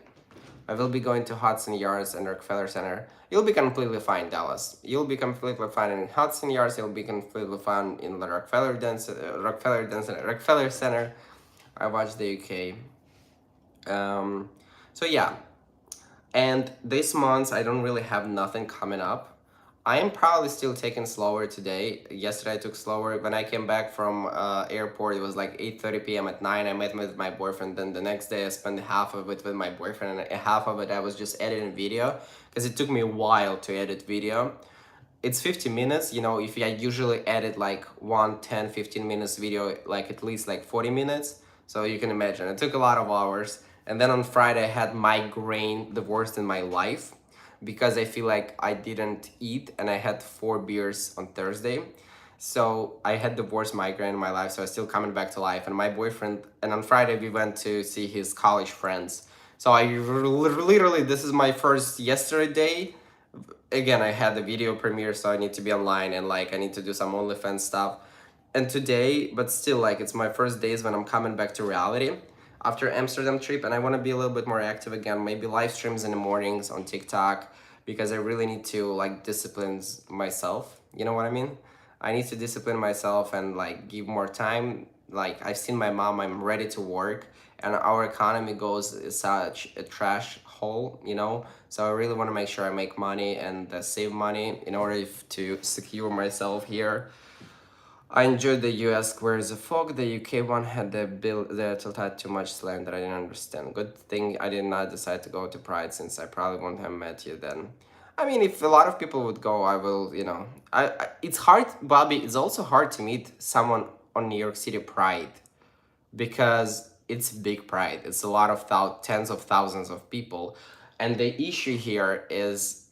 I will be going to Hudson Yards and Rockefeller Center. You'll be completely fine, Dallas. You'll be completely fine in Hudson Yards. You'll be completely fine in the Rockefeller Center. I watched the UK. So yeah, and this month I don't really have nothing coming up. I am probably still taking slower today. Yesterday I took slower. When I came back from airport, it was like 8:30 p.m. at 9. I met with my boyfriend. Then the next day I spent half of it with my boyfriend and half of it I was just editing video because it took me a while to edit video. It's 50 minutes, you know, if I usually edit like 15 minutes video, like at least like 40 minutes. So you can imagine, it took a lot of hours. And then on Friday I had migraine, the worst in my life, because I feel like I didn't eat and I had 4 beers on Thursday. So I had the worst migraine in my life, so I'm still coming back to life. And my boyfriend, and on Friday we went to see his college friends. So I literally, this is my first yesterday. Again, I had the video premiere, so I need to be online and like I need to do some OnlyFans stuff. And today, but still, like it's my first days when I'm coming back to reality after Amsterdam trip, and I want to be a little bit more active again. Maybe live streams in the mornings on TikTok because I really need to like discipline myself. You know what I mean? I need to discipline myself and like give more time. Like I've seen my mom, I'm ready to work, and our economy goes such a trash hole, you know. So I really want to make sure I make money and save money in order to secure myself here. I enjoyed the US Queer as a Folk. The UK one had the bill that had too much slang that I didn't understand. Good thing I did not decide to go to Pride since I probably wouldn't have met you then. I mean, if a lot of people would go, I will, you know. It's hard, Bobby, it's also hard to meet someone on New York City Pride because it's big Pride. It's a lot of tens of thousands of people. And the issue here is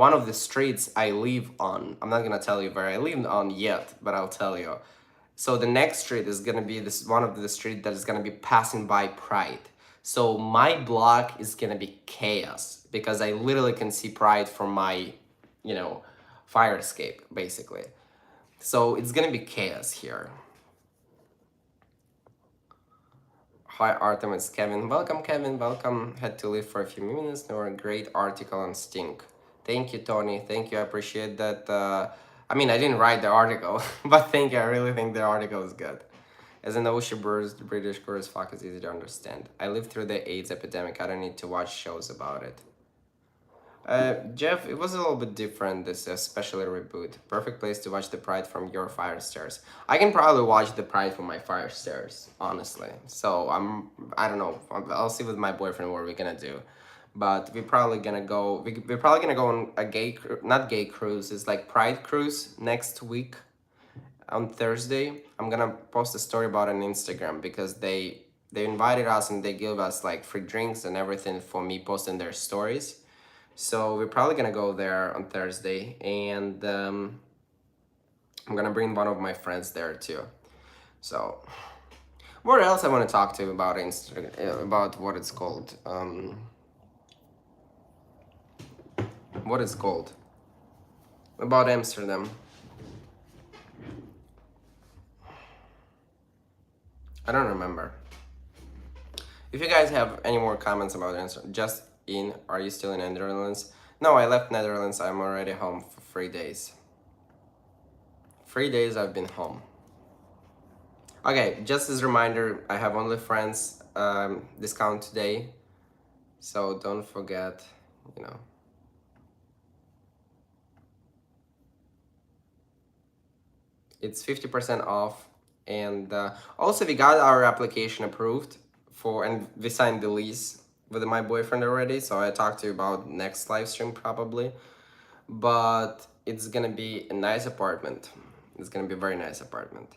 one of the streets I live on. I'm not gonna tell you where I live on yet, but I'll tell you. So the next street is gonna be this one of the street that is gonna be passing by Pride. So my block is gonna be chaos because I literally can see Pride from my, you know, fire escape basically. So it's gonna be chaos here. Hi Artem, it's Kevin. Welcome Kevin, welcome. Had to leave for a few minutes. There were a great article on Stink. Thank you, Tony. Thank you. I appreciate that. I mean, I didn't write the article, but thank you. I really think the article is good. As an ocean bird, the British chorus fuck is easy to understand. I lived through the AIDS epidemic. I don't need to watch shows about it. Jeff, it was a little bit different, this especially reboot. Perfect place to watch the Pride from your fire stairs. I can probably watch the Pride from my fire stairs, honestly. So I don't know. I'll see with my boyfriend what we're gonna do. But we're probably gonna go on a not gay cruise, it's like Pride cruise next week on Thursday. I'm gonna post a story about it on Instagram because they invited us and they give us like free drinks and everything for me posting their stories. So we're probably gonna go there on Thursday, and I'm gonna bring one of my friends there too. So what else I want to talk to you about about what it's called? What it's called? About Amsterdam. I don't remember. If you guys have any more comments about Amsterdam, just in. Are you still in Netherlands? No, I left Netherlands. I'm already home for 3 days. 3 days I've been home. Okay, just as a reminder, I have only friends discount today, so don't forget, you know. It's 50% off, and also we got our application approved and we signed the lease with my boyfriend already, so I talked to you about next live stream probably, but it's gonna be a nice apartment. It's gonna be a very nice apartment.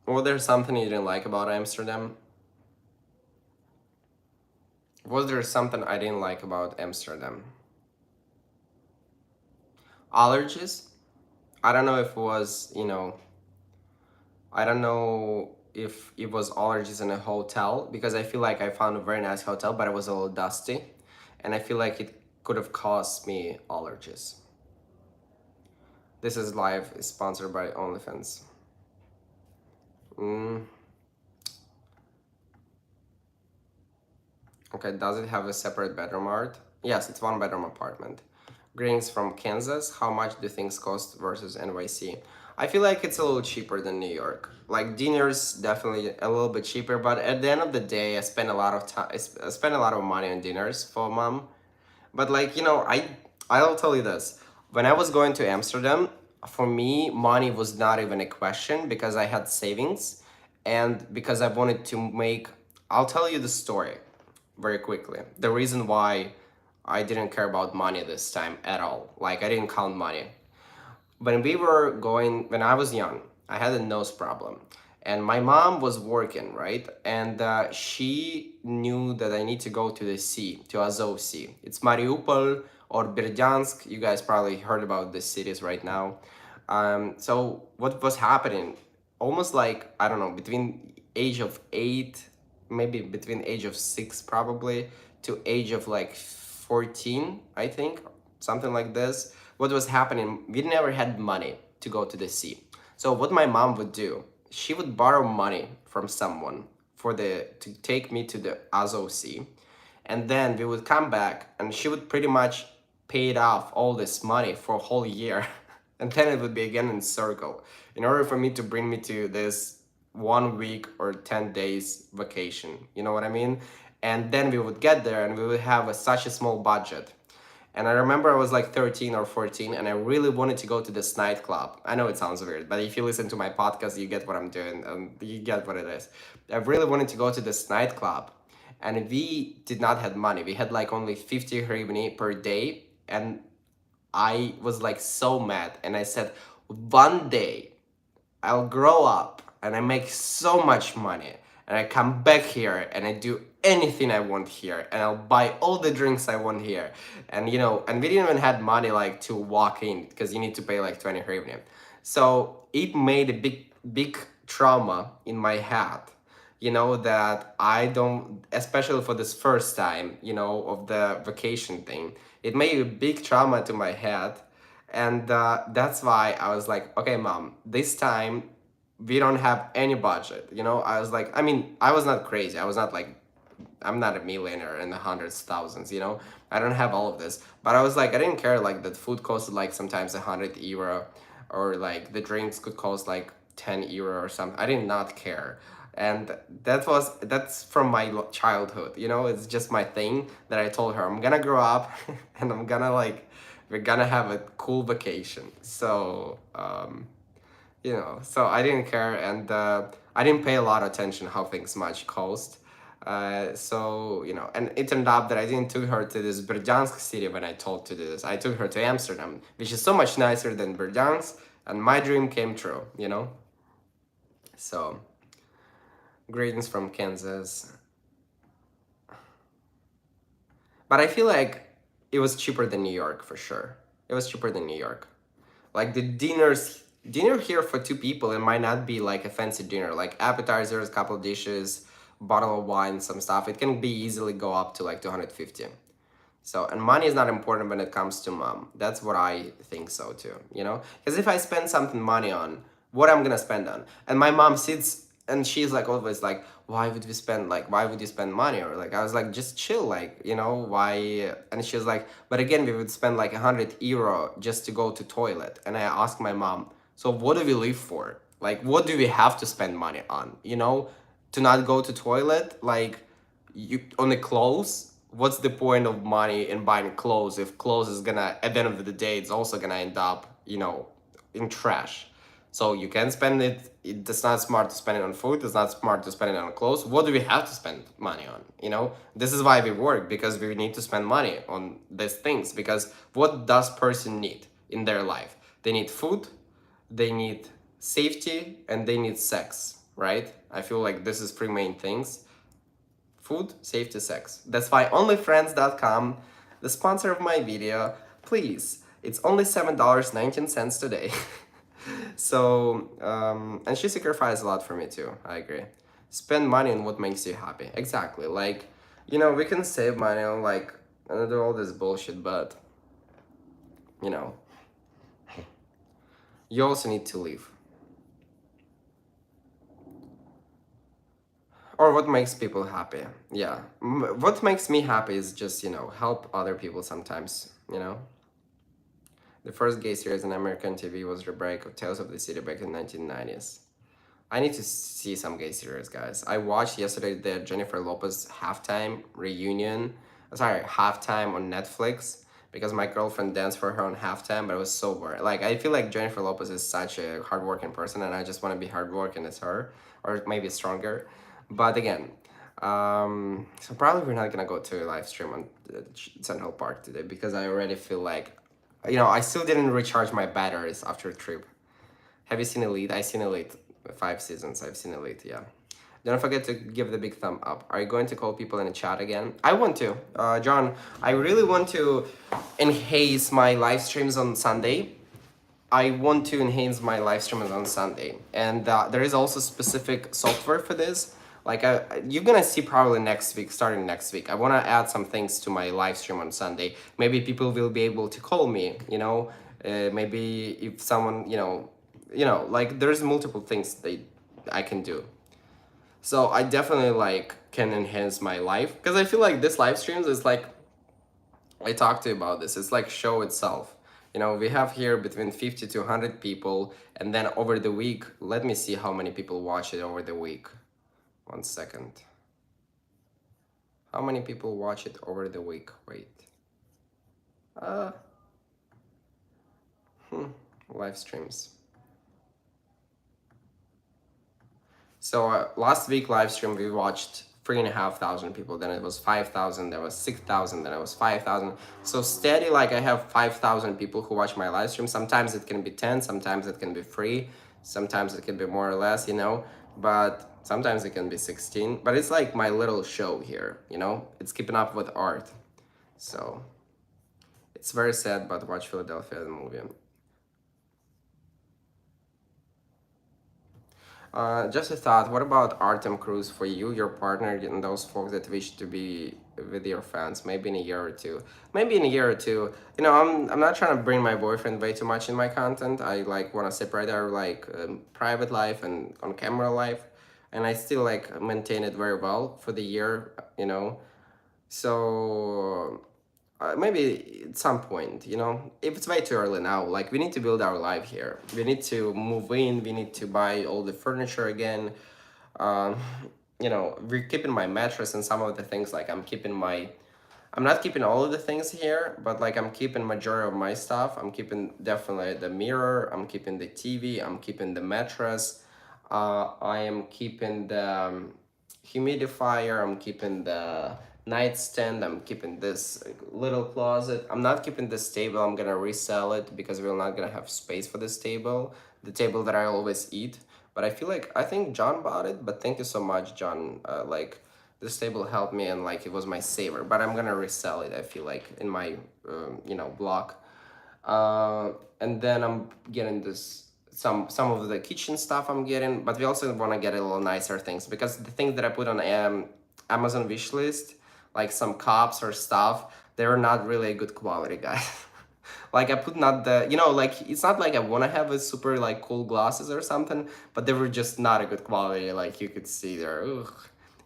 Was there something you didn't like about Amsterdam? Was there something I didn't like about Amsterdam? Allergies? I don't know if it was, I don't know if it was allergies in a hotel, because I feel like I found a very nice hotel, but it was a little dusty. And I feel like it could have caused me allergies. This is live, is sponsored by OnlyFans. Okay, does it have a separate bedroom art? Yes, it's one bedroom apartment. Greetings from Kansas. How much do things cost versus NYC? I feel like it's a little cheaper than New York. Like dinners definitely a little bit cheaper, but at the end of the day, I spend a lot of time. I spend a lot of money on dinners for mom. But like I'll tell you this. When I was going to Amsterdam, for me, money was not even a question because I had savings, and because I wanted to make. I'll tell you the story very quickly. The reason why I didn't care about money this time at all. Like I didn't count money. When I was young, I had a nose problem. And my mom was working, right? And she knew that I need to go to the sea, to Azov Sea. It's Mariupol or Berdyansk. You guys probably heard about these cities right now. So what was happening? Almost like, I don't know, between age of 8, maybe between age of 6 probably, to age of like 14, I think, something like this. What was happening, we never had money to go to the sea. So what my mom would do, she would borrow money from someone to take me to the Azov Sea, and then we would come back and she would pretty much pay it off all this money for a whole year. And then it would be again in circle in order for me to bring me to this 1 week or 10 days vacation, you know what I mean? And then we would get there and we would have such a small budget. And I remember I was like 13 or 14 and I really wanted to go to this nightclub. I know it sounds weird, but if you listen to my podcast, you get what I'm doing and you get what it is. I really wanted to go to this nightclub, and we did not have money. We had like only 50 hryvnia per day, and I was like so mad, and I said, one day I'll grow up and I make so much money and I come back here and I do anything I want here and I'll buy all the drinks I want here. And and we didn't even had money like to walk in because you need to pay like 20 hryvnia. So it made a big trauma in my head, that I don't, especially for this first time, of the vacation thing. It made a big trauma to my head, and that's why I was like, okay, mom, this time we don't have any budget. I was like, I mean, I was not crazy. I was not like, I'm not a millionaire in the hundreds, thousands, I don't have all of this. But I was like, I didn't care like that food costed like sometimes 100 euro, or like the drinks could cost like 10 euro or something. I did not care. And that's from my childhood, you know. It's just my thing that I told her I'm gonna grow up and I'm gonna like we're gonna have a cool vacation. So you know, so I didn't care, and I didn't pay a lot of attention how things much cost. So you know, and it turned out that I didn't took her to this Berdansk city when I told to do this. I took her to Amsterdam, which is so much nicer than Berdansk, and my dream came true, you know. So greetings from Kansas, but I feel like it was cheaper than New York for sure. It was cheaper than New York. Like the dinner here for two people, it might not be like a fancy dinner, like appetizers, couple dishes, bottle of wine, some stuff. It can be easily go up to like 250. So, and money is not important when it comes to mom. That's what I think so too, you know? Because if I spend something money on, what I'm gonna spend on? And my mom sits and she's like always like, why would you spend money? Or like, I was like, just chill, like, you know, why? And she was like, but again, we would spend like 100 euro just to go to toilet. And I asked my mom, so what do we live for? Like, what do we have to spend money on? You know, to not go to toilet? Like, you on the clothes, what's the point of money in buying clothes if clothes is gonna at the end of the day it's also gonna end up, you know, in trash. So you can spend it's not smart to spend it on food, it's not smart to spend it on clothes. What do we have to spend money on, you know? This is why we work, because we need to spend money on these things. Because what does person need in their life? They need food, they need safety, and they need sex, right? I feel like this is three main things: food, safety, sex. That's why onlyfriends.com, the sponsor of my video, please. It's only $7.19 today. So, and she sacrificed a lot for me too. I agree. Spend money on what makes you happy. Exactly. Like, you know, we can save money on like, and do all this bullshit, but, you know, you also need to live. Or what makes people happy. Yeah. What makes me happy is just, you know, help other people sometimes, you know. The first gay series on American TV was the break of Tales of the City back in 1990s. I need to see some gay series, guys. I watched yesterday the Jennifer Lopez halftime reunion. Sorry, halftime on Netflix, because my girlfriend danced for her on halftime, but it was so boring. Like, I feel like Jennifer Lopez is such a hardworking person, and I just want to be hardworking as her, or maybe stronger. But again, so probably we're not gonna go to a live stream on Central Park today, because I already feel like, you know, I still didn't recharge my batteries after a trip. Have you seen Elite? I've seen Elite 5 seasons. I've seen Elite, yeah. Don't forget to give the big thumb up. Are you going to call people in the chat again? I want to. John, I really want to enhance my live streams on Sunday. I want to enhance my live streams on Sunday. And there is also specific software for this. Like, you're gonna see probably next week, starting next week. I wanna add some things to my live stream on Sunday. Maybe people will be able to call me, you know? Maybe if someone, like there's multiple things that I can do. So I definitely like can enhance my life, because I feel like this live streams is like, I talked to you about this, it's like show itself. You know, we have here between 50 to 100 people, and then over the week, let me see how many people watch it over the week. 1 second. How many people watch it over the week? Wait. Uh, Live streams. So last week live stream we watched 3,500 people. Then it was 5,000. Then it was 6,000. Then it was 5,000. So steady, like I have 5,000 people who watch my live stream. Sometimes it can be 10. Sometimes it can be 3. Sometimes it can be more or less, you know. But sometimes it can be 16. But it's like my little show here, you know. It's keeping up with art. So it's very sad, but watch Philadelphia the movie. Just a thought, what about Artem Cruz for you, your partner, and those folks that wish to be with your fans, maybe in a year or two? Maybe in a year or two. You know, I'm not trying to bring my boyfriend way too much in my content. I like want to separate our like private life and on camera life. And I still like maintain it very well for the year, you know. So maybe at some point, you know, if it's way too early now, like we need to build our life here. We need to move in, we need to buy all the furniture again. Um, we're keeping my mattress and some of the things. Like I'm not keeping all of the things here, but like I'm keeping majority of my stuff. I'm keeping definitely the mirror. I'm keeping the TV. I'm keeping the mattress. I am keeping the humidifier. I'm keeping the nightstand. I'm keeping this little closet. I'm not keeping this table. I'm gonna resell it because we're not gonna have space for this table. The table that I always eat. But I think John bought it. But thank you so much, John. This table helped me and like it was my saver. But I'm gonna resell it. I feel like in my block. And then I'm getting this some of the kitchen stuff I'm getting, but we also want to get a little nicer things because the things that I put on Amazon wish list, like some cups or stuff, they're not really a good quality, guys. Like I put not the like it's not like I want to have a super like cool glasses or something, but they were just not a good quality. Like you could see there. Ugh.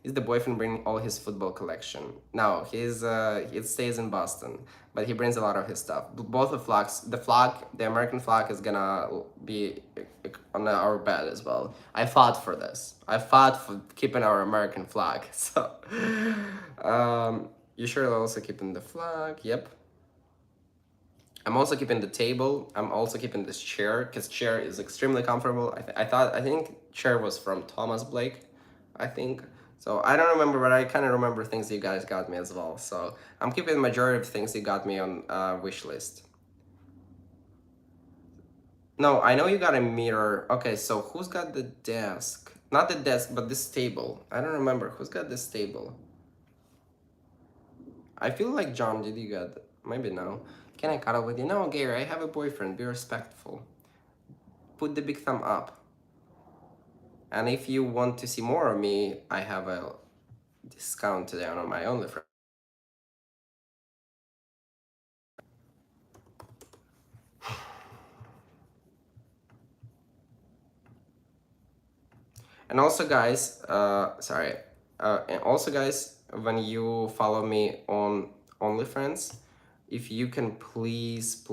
Is the boyfriend bringing all his football collection? No, it stays in Boston, but he brings a lot of his stuff. Both the American flag is gonna be on our bed as well. I fought for this. I fought for keeping our American flag. So, you sure are also keeping the flag? Yep. I'm also keeping the table. I'm also keeping this chair because chair is extremely comfortable. I think chair was from Thomas Blake, I think. So I don't remember, but I kind of remember things you guys got me as well. So I'm keeping the majority of things you got me on wish list. No, I know you got a mirror. Okay, so who's got the desk? Not the desk, but this table. I don't remember who's got this table. I feel like John, did you got? Maybe no. Can I cuddle with you? No, Gary, I have a boyfriend. Be respectful. Put the big thumb up. And if you want to see more of me, I have a discount today on my OnlyFriends. And also, guys, and also, guys, when you follow me on OnlyFriends, if you can please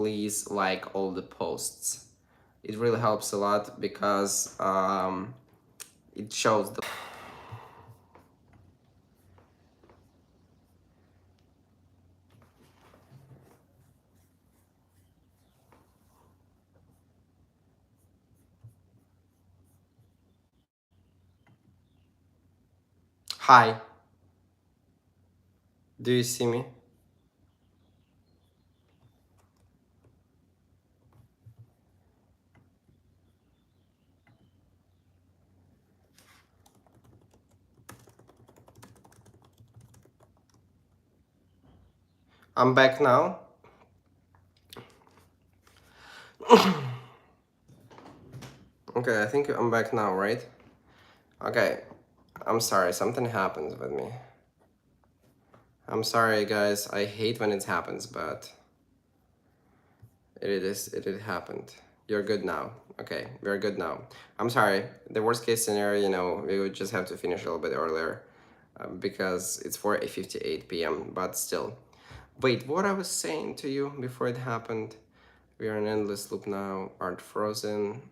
like all the posts, it really helps a lot because it shows the. Hi, do you see me? I'm back now. Okay, I think I'm back now, right? Okay, I'm sorry, something happens with me. I'm sorry, guys. I hate when it happens, but it happened. You're good now. Okay, we're good now. I'm sorry. The worst case scenario, we would just have to finish a little bit earlier because it's 4:58 p.m. But still, wait. What I was saying to you before it happened? We are in endless loop now. Aren't frozen.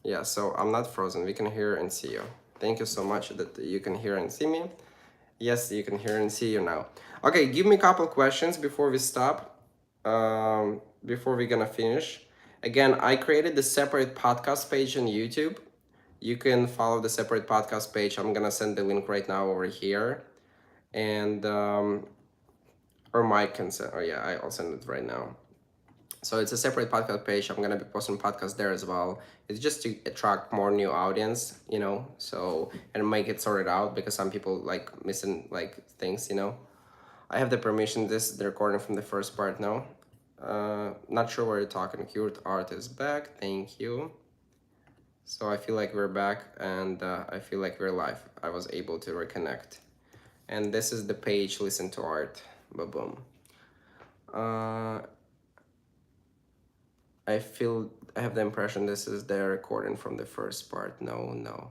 Yeah. So I'm not frozen. We can hear and see you. Thank you so much that you can hear and see me. Yes, you can hear and see you now. Okay, give me a couple questions before we stop. Before we're gonna finish. Again, I created the separate podcast page on YouTube. You can follow the separate podcast page. I'm gonna send the link right now over here. And or Mike can send, oh yeah, I'll send it right now. So it's a separate podcast page. I'm gonna be posting podcasts there as well. It's just to attract more new audience, so and make it sorted out because some people like missing like things. I have the permission. This is the recording from the first part now. Not sure where you're talking. Cute art is back. Thank you. So I feel like we're back and I feel like we're live. I was able to reconnect. And this is the page. Listen to art. Boom. I have the impression this is the recording from the first part. No.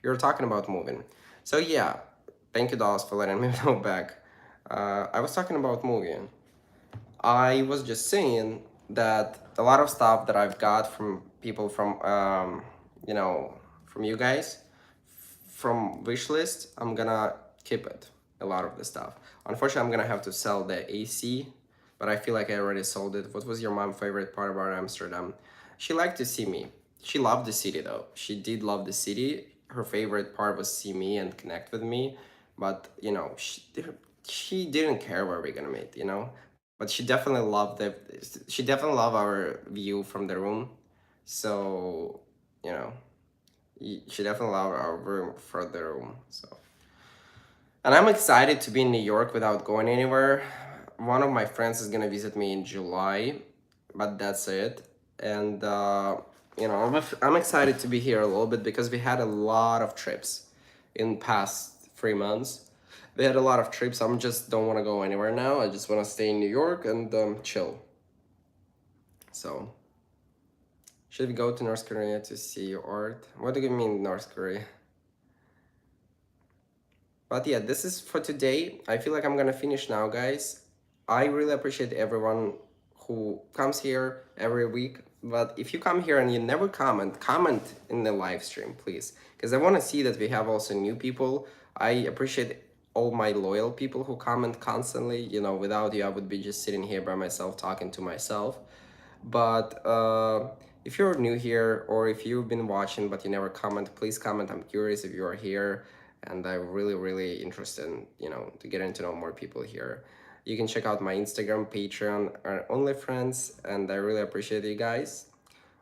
You're talking about moving. So yeah, thank you, Dallas, for letting me know back. I was talking about moving. I was just saying that a lot of stuff that I've got from people from you know, from you guys, from wish list, I'm gonna keep it. A lot of the stuff. Unfortunately, I'm gonna have to sell the AC, but I feel like I already sold it. What was your mom favorite part about Amsterdam? She liked to see me. She loved the city though. She did love the city. Her favorite part was see me and connect with me, but you know, she didn't care where we're gonna meet, you know. But she definitely loved our view from the room. So, you know, she definitely loved our room for the room. So, and I'm excited to be in New York without going anywhere. One of my friends is gonna visit me in July, but that's it. And you know, I'm excited to be here a little bit because we had a lot of trips in past 3 months. We had a lot of trips. I'm just don't want to go anywhere now. I just want to stay in New York and chill. So, should we go to North Korea to see your art? What do you mean North Korea? But yeah, this is for today. I feel like I'm gonna finish now, guys. I really appreciate everyone who comes here every week. But if you come here and you never comment, comment in the live stream, please. Because I want to see that we have also new people. I appreciate all my loyal people who comment constantly. You know, without you, I would be just sitting here by myself talking to myself. But if you're new here or if you've been watching but you never comment, please comment. I'm curious if you are here, and I'm really, really interested in, you know, to getting to know more people here. You can check out my Instagram, Patreon, or OnlyFriends, and I really appreciate you guys.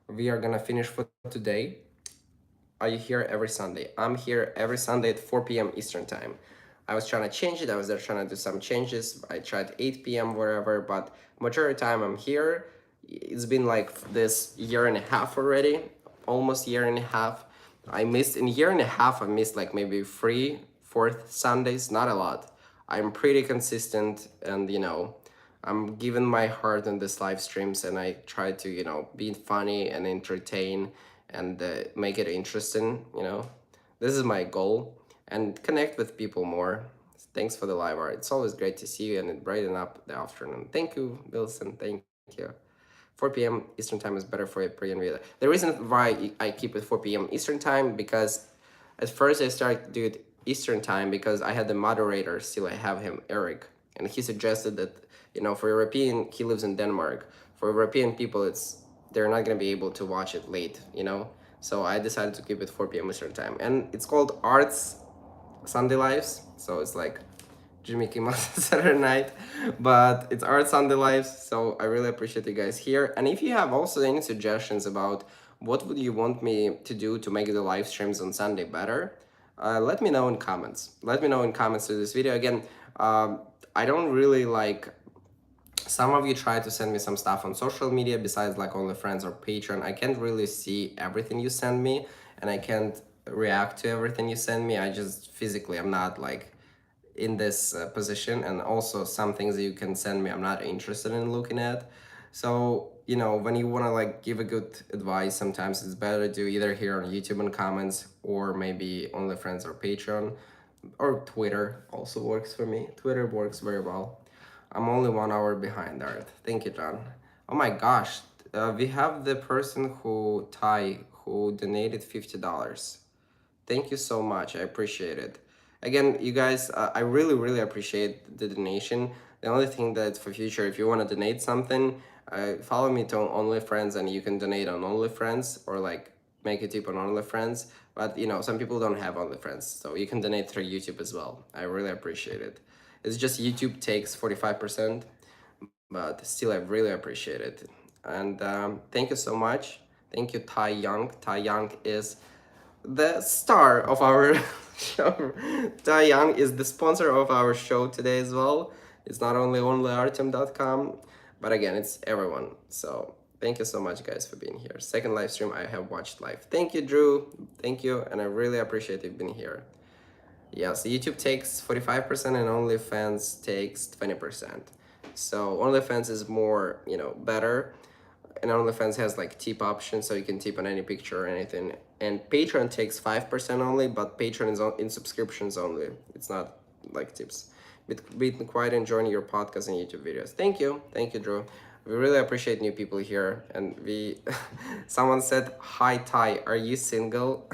We are gonna finish for today. Are you here every Sunday? I'm here every Sunday at 4 p.m. Eastern Time. I was trying to change it. I was there trying to do some changes. I tried 8 p.m. wherever, but majority of the time I'm here. It's been like this year and a half already, almost year and a half. I missed in a year and a half. I missed like maybe 3, 4 Sundays, not a lot. I'm pretty consistent, and you know, I'm giving my heart on this live streams, and I try to, you know, be funny and entertain and make it interesting, you know. This is my goal, and connect with people more. Thanks for the live art. It's always great to see you, and it brighten up the afternoon. Thank you, Wilson. Thank you. 4 p.m. Eastern time is better for a pre and reader. The reason why I keep it 4 p.m. Eastern time, because at first I started to do it Eastern time because I had the moderator, still I have him, Eric, and he suggested that, you know, for European, he lives in Denmark. For European people, they're not gonna be able to watch it late, you know. So I decided to keep it 4 p.m. Eastern time, and it's called Arts Sunday Lives. So it's like Jimmy Kimmel Saturday night, but it's Art Sunday Lives. So I really appreciate you guys here. And if you have also any suggestions about what would you want me to do to make the live streams on Sunday better, let me know in comments. Let me know in comments to this video. Again, I don't really like. Some of you try to send me some stuff on social media besides like OnlyFriends or Patreon. I can't really see everything you send me, and I can't react to everything you send me. I just physically, I'm not like in this position, and also some things that you can send me I'm not interested in looking at. So you know, when you want to like give a good advice, sometimes it's better to do either here on YouTube in comments, or maybe OnlyFriends or Patreon, or Twitter also works for me. Twitter works very well. I'm only 1 hour behind, Art. Thank you, John. Oh my gosh, we have the person who who donated $50. Thank you so much. I appreciate it. Again, you guys, I really, really appreciate the donation. The only thing that for future, if you want to donate something, follow me to OnlyFriends, and you can donate on OnlyFriends, or like make a tip on OnlyFriends. But you know, some people don't have OnlyFriends, so you can donate through YouTube as well. I really appreciate it. It's just YouTube takes 45%, but still, I really appreciate it. And thank you so much. Thank you, Tai Young. Tai Young is the star of our show. Tai Young is the sponsor of our show today as well. It's not only onlyartem.com, but again, it's everyone. So thank you so much, guys, for being here. Second live stream I have watched live. Thank you, Drew. Thank you, and I really appreciate you being here. Yes, YouTube takes 45% and OnlyFans takes 20%. So OnlyFans is more, you know, better, and OnlyFans has like tip options, so you can tip on any picture or anything. And Patreon takes 5% only, but Patreon is in subscriptions only. It's not like tips. Been quite enjoying your podcast and YouTube videos. Thank you, Drew. We really appreciate new people here, and we. Someone said, "Hi Ty, are you single?"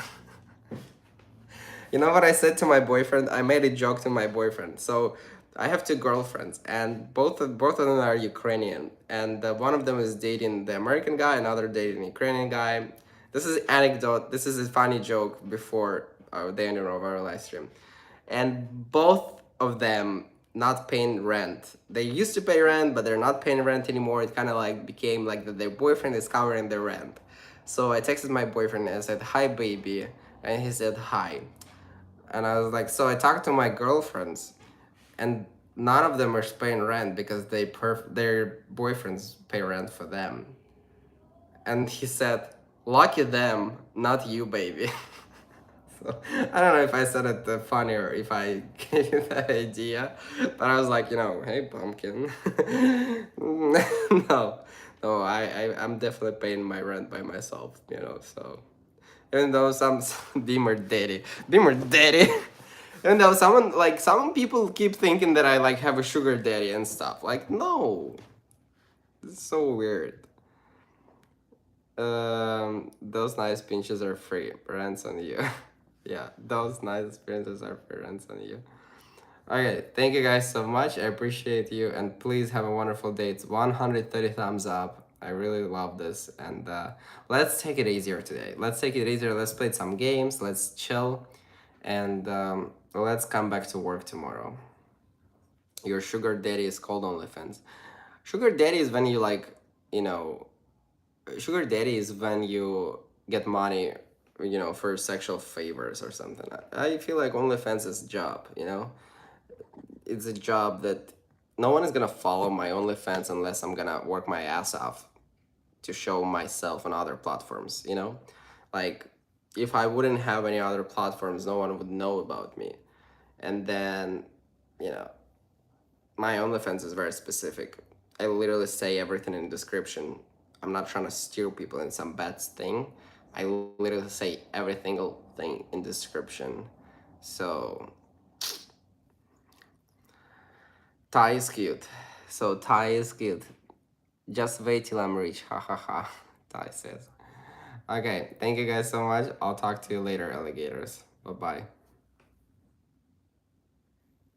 You know what I said to my boyfriend? I made a joke to my boyfriend. So I have two girlfriends, and both of them are Ukrainian, and one of them is dating the American guy, another dating the Ukrainian guy. This is anecdote. This is a funny joke before the ending of our live stream, and both of them not paying rent. They used to pay rent, but they're not paying rent anymore. It kind of like became like that their boyfriend is covering the rent. So I texted my boyfriend and I said, "Hi, baby," and he said, "Hi." And I was like, so I talked to my girlfriends, and none of them are paying rent because their boyfriends pay rent for them. And he said, lucky them, not you, baby. So I don't know if I said it funny or if I gave you that idea, but I was like, hey, pumpkin. No, no, I'm definitely paying my rent by myself, so. Even though some Beamer daddy. Even though some people keep thinking that I like have a sugar daddy and stuff. Like, no, it's so weird. Those nice pinches are free. Rents on you. Yeah, those nice pinches are free. Rents on you. Okay, thank you guys so much. I appreciate you, and please have a wonderful day. It's 130 thumbs up. I really love this, and let's take it easier today. Let's take it easier. Let's play some games. Let's chill, and let's come back to work tomorrow. Your sugar daddy is called OnlyFans. Sugar daddy is when you you know, sugar daddy is when you get money, for sexual favors or something. I feel like OnlyFans is a job. It's a job that no one is gonna follow my OnlyFans unless I'm gonna work my ass off to show myself on other platforms. Like, if I wouldn't have any other platforms, no one would know about me. And then, you know, my OnlyFans is very specific. I literally say everything in the description. I'm not trying to steer people in some bad thing. I literally say every single thing in the description. So Thai is cute. So Thai is cute. Just wait till I'm rich. Ha ha ha. Thai says. Okay, thank you guys so much. I'll talk to you later, alligators. Bye bye.